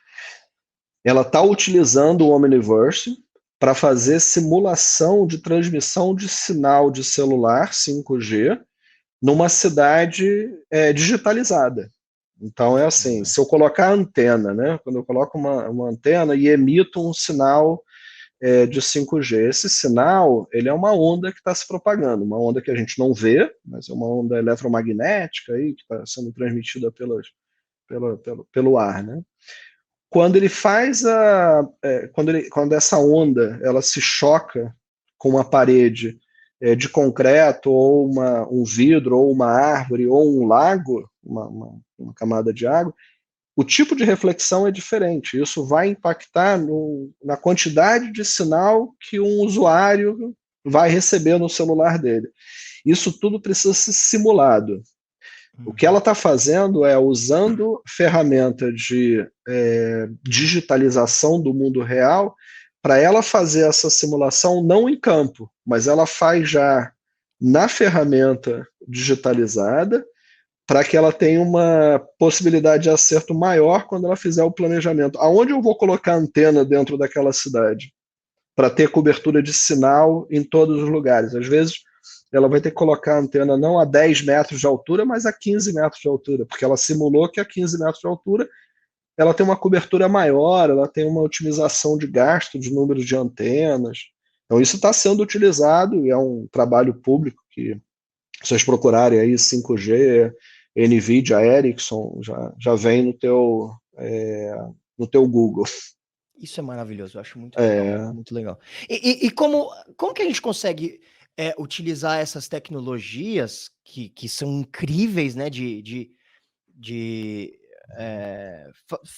ela está utilizando o Omniverse para fazer simulação de transmissão de sinal de celular 5G numa cidade digitalizada. Então é assim, se eu colocar a antena, né? Quando eu coloco uma antena e emito um sinal de 5G, esse sinal ele é uma onda que está se propagando, uma onda que a gente não vê, mas é uma onda eletromagnética aí, que está sendo transmitida pelo ar, né? Quando ele faz quando essa onda ela se choca com uma parede de concreto, ou um vidro, ou uma árvore, ou um lago, uma camada de água, o tipo de reflexão é diferente. Isso vai impactar na quantidade de sinal que um usuário vai receber no celular dele. Isso tudo precisa ser simulado. O que ela está fazendo é usando ferramenta de digitalização do mundo real para ela fazer essa simulação não em campo, mas ela faz já na ferramenta digitalizada, para que ela tenha uma possibilidade de acerto maior quando ela fizer o planejamento. Aonde eu vou colocar a antena dentro daquela cidade? Para ter cobertura de sinal em todos os lugares. Às vezes, ela vai ter que colocar a antena não a 10 metros de altura, mas a 15 metros de altura, porque ela simulou que a 15 metros de altura ela tem uma cobertura maior, ela tem uma otimização de gasto de número de antenas. Então, isso está sendo utilizado, e é um trabalho público que, se vocês procurarem aí 5G, NVIDIA, Ericsson, já vem no teu Google. Isso é maravilhoso, eu acho muito legal. Muito legal. E como que a gente consegue utilizar essas tecnologias que são incríveis, né, de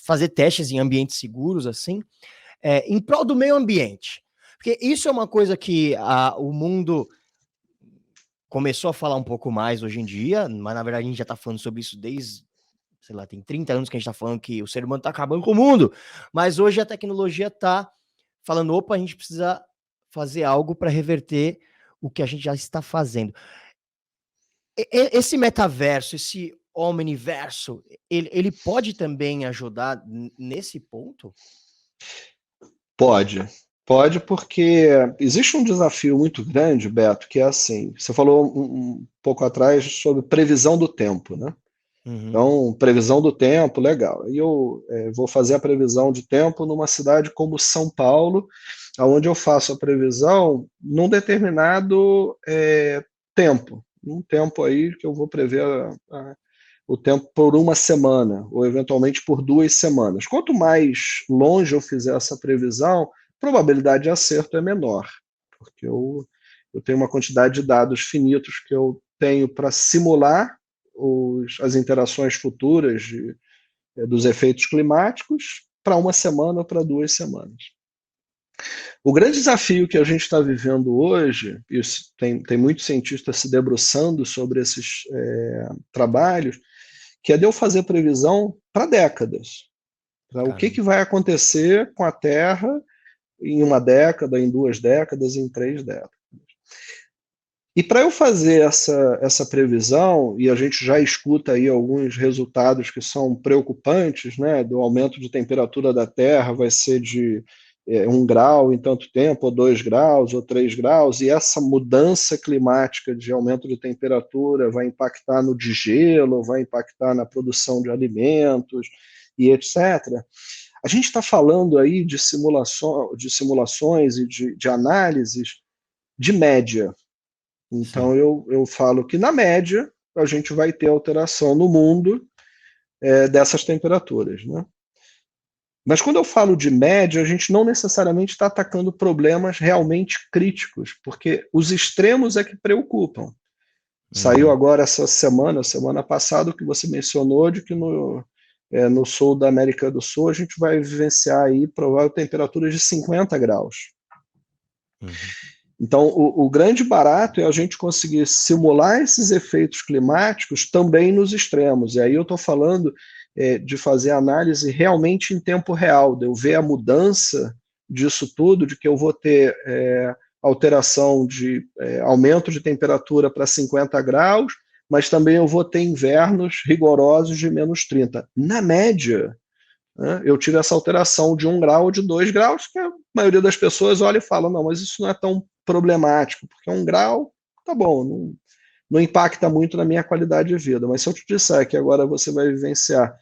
fazer testes em ambientes seguros, assim, em prol do meio ambiente? Porque isso é uma coisa que o mundo começou a falar um pouco mais hoje em dia, mas na verdade a gente já está falando sobre isso desde, sei lá, tem 30 anos que a gente está falando que o ser humano está acabando com o mundo, mas hoje a tecnologia está falando, opa, a gente precisa fazer algo para reverter o que a gente já está fazendo. Esse metaverso, esse omniverso, ele pode também ajudar nesse ponto? Pode, porque existe um desafio muito grande, Beto, que é assim, você falou um pouco atrás sobre previsão do tempo, né? Uhum. Então, previsão do tempo, legal. E eu vou fazer a previsão de tempo numa cidade como São Paulo, onde eu faço a previsão num determinado tempo. Um tempo aí que eu vou prever o tempo por uma semana, ou eventualmente por 2 semanas. Quanto mais longe eu fizer essa previsão, a probabilidade de acerto é menor, porque eu tenho uma quantidade de dados finitos que eu tenho para simular as interações futuras dos efeitos climáticos para uma semana ou para 2 semanas. O grande desafio que a gente está vivendo hoje, e tem muitos cientistas se debruçando sobre esses trabalhos, que é de eu fazer previsão para décadas. Tá? O que Caramba. vai acontecer com a Terra em uma década, em 2 décadas, em 3 décadas. E para eu fazer essa previsão, e a gente já escuta aí alguns resultados que são preocupantes, né, do aumento de temperatura da Terra vai ser de 1 grau em tanto tempo, ou 2 graus, ou 3 graus, e essa mudança climática de aumento de temperatura vai impactar no degelo, vai impactar na produção de alimentos e etc. A gente está falando aí de simulações e de análises de média. Então, Sim. eu falo que, na média, a gente vai ter alteração no mundo dessas temperaturas. Né? Mas, quando eu falo de média, a gente não necessariamente está atacando problemas realmente críticos, porque os extremos é que preocupam. Saiu Uhum. agora essa semana passada, o que você mencionou, de que no sul da América do Sul a gente vai vivenciar aí provável temperaturas de 50 graus. Uhum. Então, o grande barato é a gente conseguir simular esses efeitos climáticos também nos extremos. E aí eu estou falando de fazer análise realmente em tempo real, de eu ver a mudança disso tudo, de que eu vou ter alteração de aumento de temperatura para 50 graus, mas também eu vou ter invernos rigorosos de -30. Na média, né, eu tive essa alteração de 1 grau ou de 2 graus, que a maioria das pessoas olha e fala, não, mas isso não é tão problemático, porque 1 grau, tá bom, não impacta muito na minha qualidade de vida. Mas se eu te disser que agora você vai vivenciar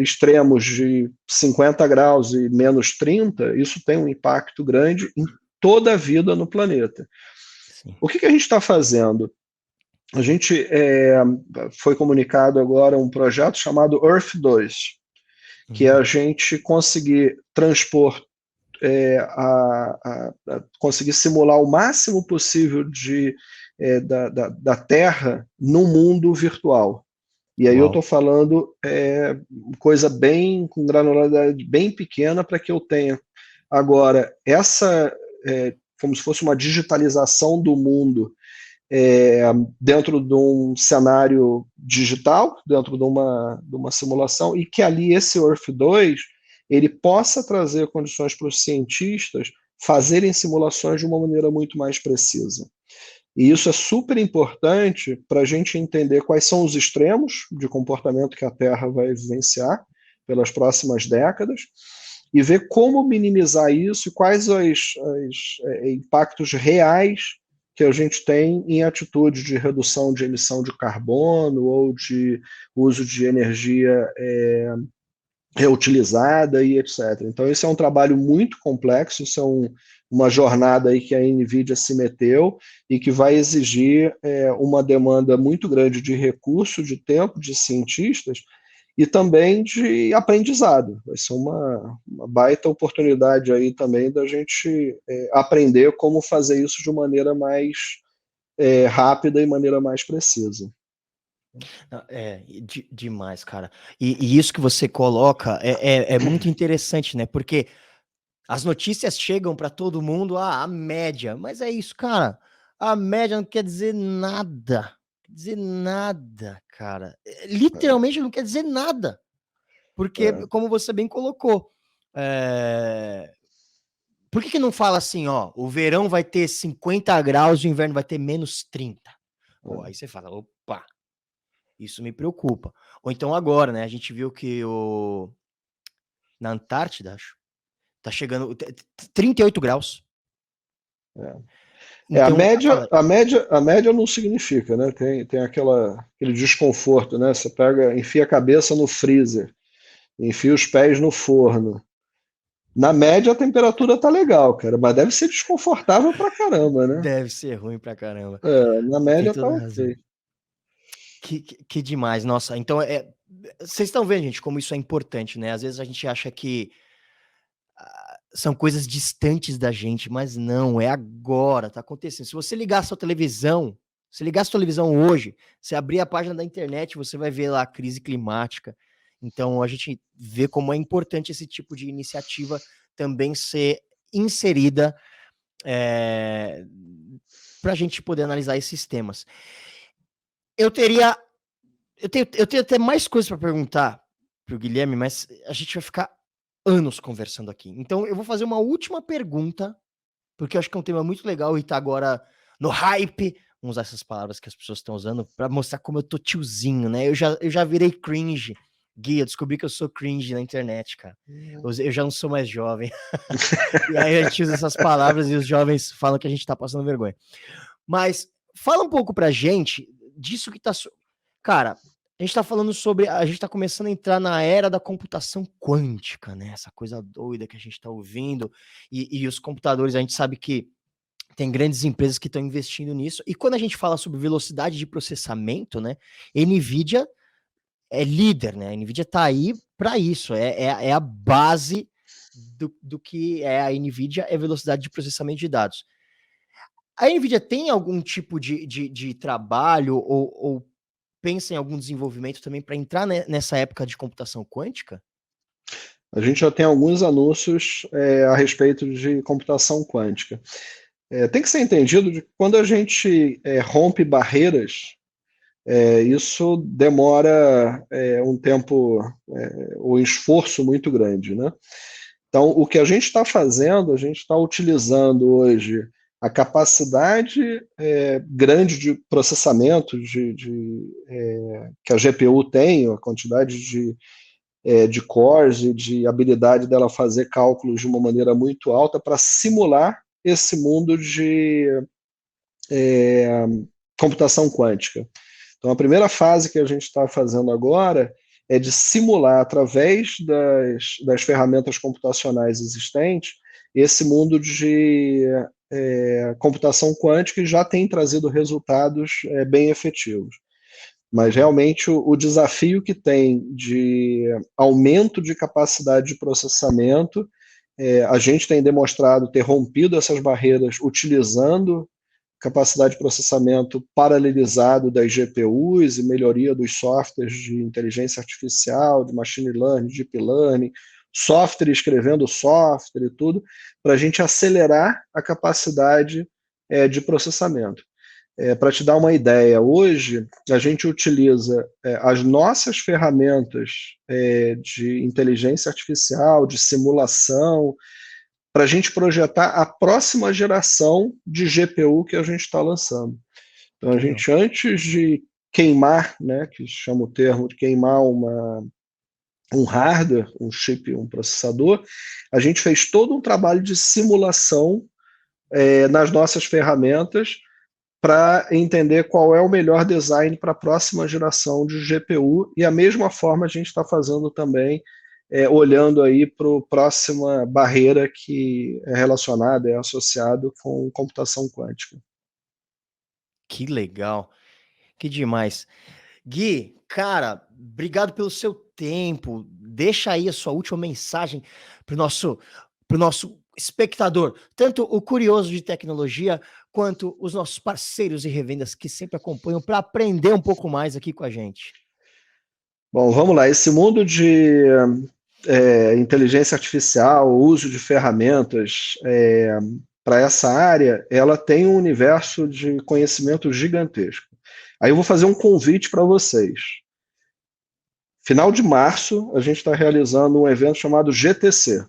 extremos de 50 graus e -30, isso tem um impacto grande em toda a vida no planeta. Sim. O que a gente está fazendo? A gente foi comunicado agora um projeto chamado Earth 2, que é a gente conseguir transpor, conseguir simular o máximo possível da Terra no mundo virtual. E aí eu estou Uau. falando coisa bem com granularidade bem pequena para que eu tenha agora como se fosse uma digitalização do mundo dentro de um cenário digital, dentro de uma simulação, e que ali esse Earth 2 ele possa trazer condições para os cientistas fazerem simulações de uma maneira muito mais precisa. E isso é super importante para a gente entender quais são os extremos de comportamento que a Terra vai vivenciar pelas próximas décadas e ver como minimizar isso e quais os impactos reais que a gente tem em atitudes de redução de emissão de carbono ou de uso de energia reutilizada e etc. Então, esse é um trabalho muito complexo, isso é uma jornada aí que a NVIDIA se meteu e que vai exigir uma demanda muito grande de recurso, de tempo, de cientistas e também de aprendizado. Vai ser uma baita oportunidade aí também da gente aprender como fazer isso de maneira mais rápida e maneira mais precisa. Demais, cara. E isso que você coloca é muito interessante, né? Porque as notícias chegam para todo mundo, a média, mas é isso, cara. A média não quer dizer nada. Quer dizer nada, cara. Literalmente não quer dizer nada. Porque, como você bem colocou, por que não fala assim, ó, o verão vai ter 50 graus e o inverno vai ter -30? Pô, aí você fala, opa, isso me preocupa. Ou então agora, né, a gente viu que na Antártida, acho, tá chegando 38 graus. A Então, média, fala, a média não significa, né? Tem aquele desconforto, né? Você enfia a cabeça no freezer, enfia os pés no forno. Na média a temperatura tá legal, cara, mas deve ser desconfortável pra caramba, né? deve ser ruim pra caramba. Na Você tem média tá toda a razão. ok. Que demais, nossa. Então, vocês estão vendo, gente, como isso é importante, né? Às vezes a gente acha que são coisas distantes da gente, mas não, é agora, tá acontecendo. Se você ligar a sua televisão, hoje, você abrir a página da internet, você vai ver lá a crise climática. Então, a gente vê como é importante esse tipo de iniciativa também ser inserida para a gente poder analisar esses temas. Eu tenho até mais coisas para perguntar para o Guilherme, mas a gente vai ficar anos conversando aqui. Então eu vou fazer uma última pergunta, porque eu acho que é um tema muito legal e tá agora no hype. Vamos usar essas palavras que as pessoas estão usando para mostrar como eu tô tiozinho, né? Eu já virei cringe. Gui, eu descobri que eu sou cringe na internet, cara. Eu já não sou mais jovem. E aí a gente usa essas palavras e os jovens falam que a gente tá passando vergonha. Mas fala um pouco pra gente disso que tá... Cara, a gente tá falando sobre... A gente tá começando a entrar na era da computação quântica, né? Essa coisa doida que a gente tá ouvindo. E os computadores, a gente sabe que tem grandes empresas que estão investindo nisso. E quando a gente fala sobre velocidade de processamento, né? NVIDIA é líder, né? A NVIDIA tá aí para isso. É a base do que é a NVIDIA, é velocidade de processamento de dados. A NVIDIA tem algum tipo de trabalho ou pensa em algum desenvolvimento também para entrar nessa época de computação quântica? A gente já tem alguns anúncios a respeito de computação quântica. Tem que ser entendido de que quando a gente rompe barreiras, isso demora um tempo, um esforço muito grande, né? Então, o que a gente está fazendo, a gente está utilizando hoje a capacidade grande de processamento que a GPU tem, a quantidade de cores e de habilidade dela fazer cálculos de uma maneira muito alta para simular esse mundo de computação quântica. Então, a primeira fase que a gente está fazendo agora é de simular, através das ferramentas computacionais existentes, esse mundo de computação quântica, e já tem trazido resultados bem efetivos. Mas realmente o desafio que tem de aumento de capacidade de processamento, a gente tem demonstrado ter rompido essas barreiras utilizando capacidade de processamento paralelizado das GPUs e melhoria dos softwares de inteligência artificial, de machine learning, deep learning, software escrevendo software e tudo, para a gente acelerar a capacidade de processamento. Para te dar uma ideia, hoje a gente utiliza as nossas ferramentas de inteligência artificial, de simulação, para a gente projetar a próxima geração de GPU que a gente está lançando. Então, a gente, antes de queimar, né, que chama o termo de queimar um hardware, um chip, um processador, a gente fez todo um trabalho de simulação nas nossas ferramentas para entender qual é o melhor design para a próxima geração de GPU, e a mesma forma a gente está fazendo também olhando aí para a próxima barreira que é relacionada, é associado com computação quântica. Que legal, que demais. Gui, cara, obrigado pelo seu tempo. Deixa aí a sua última mensagem para o nosso espectador, tanto o curioso de tecnologia, quanto os nossos parceiros e revendas que sempre acompanham para aprender um pouco mais aqui com a gente. Bom, vamos lá. Esse mundo de inteligência artificial, o uso de ferramentas para essa área, ela tem um universo de conhecimento gigantesco. Aí eu vou fazer um convite para vocês. Final de março, a gente está realizando um evento chamado GTC,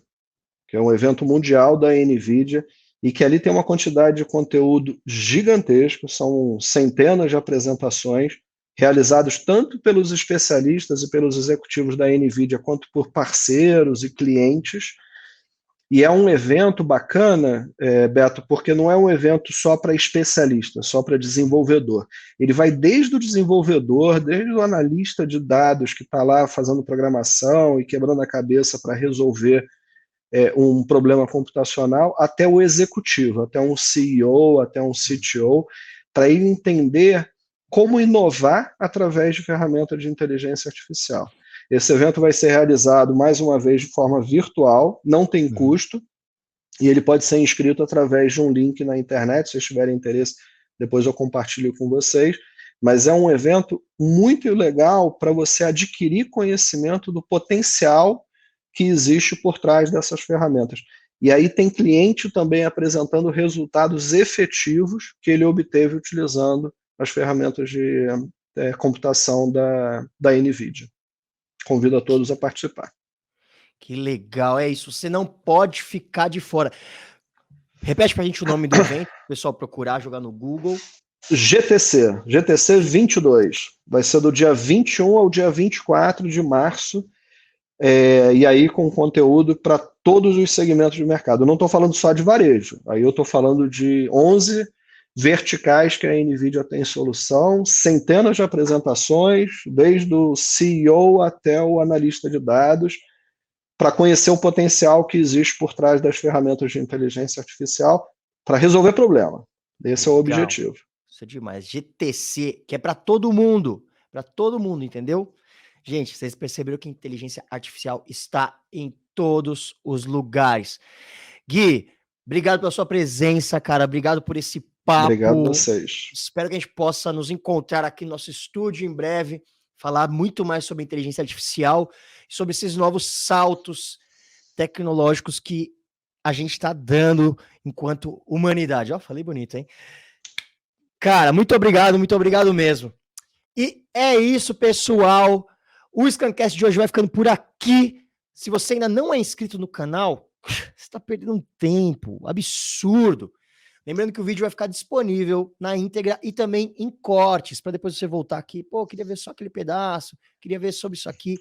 que é um evento mundial da NVIDIA, e que ali tem uma quantidade de conteúdo gigantesco, são centenas de apresentações, realizados tanto pelos especialistas e pelos executivos da NVIDIA, quanto por parceiros e clientes. E é um evento bacana, Beto, porque não é um evento só para especialista, só para desenvolvedor. Ele vai desde o desenvolvedor, desde o analista de dados que está lá fazendo programação e quebrando a cabeça para resolver um problema computacional, até o executivo, até um CEO, até um CTO, para ele entender como inovar através de ferramentas de inteligência artificial. Esse evento vai ser realizado, mais uma vez, de forma virtual, não tem custo, e ele pode ser inscrito através de um link na internet. Se vocês tiverem interesse, depois eu compartilho com vocês. Mas é um evento muito legal para você adquirir conhecimento do potencial que existe por trás dessas ferramentas. E aí tem cliente também apresentando resultados efetivos que ele obteve utilizando as ferramentas de computação da NVIDIA. Convido a todos a participar. Que legal, é isso. Você não pode ficar de fora. Repete pra gente o nome do evento, o pessoal procurar, jogar no Google. GTC 22. Vai ser do dia 21 ao dia 24 de março. E aí com conteúdo para todos os segmentos de mercado. Eu não estou falando só de varejo. Aí eu estou falando de 11 verticais que a NVIDIA tem solução, centenas de apresentações, desde o CEO até o analista de dados, para conhecer o potencial que existe por trás das ferramentas de inteligência artificial para resolver problema. Esse é o objetivo. Isso é demais. GTC, que é para todo mundo, entendeu? Gente, vocês perceberam que a inteligência artificial está em todos os lugares. Gui, obrigado pela sua presença, cara. Obrigado por esse papo. Obrigado a vocês. Espero que a gente possa nos encontrar aqui no nosso estúdio em breve, falar muito mais sobre inteligência artificial, sobre esses novos saltos tecnológicos que a gente está dando enquanto humanidade. Ó, falei bonito, hein? Cara, muito obrigado mesmo. E é isso, pessoal. O Scancast de hoje vai ficando por aqui. Se você ainda não é inscrito no canal, você está perdendo um tempo absurdo. Lembrando que o vídeo vai ficar disponível na íntegra e também em cortes, para depois você voltar aqui. Pô, queria ver só aquele pedaço, queria ver sobre isso aqui.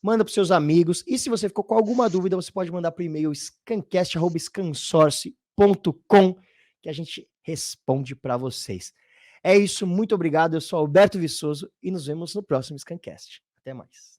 Manda para seus amigos. E se você ficou com alguma dúvida, você pode mandar por e-mail scancast@scansource.com, que a gente responde para vocês. É isso, muito obrigado. Eu sou Alberto Viçoso e nos vemos no próximo Scancast. Até mais.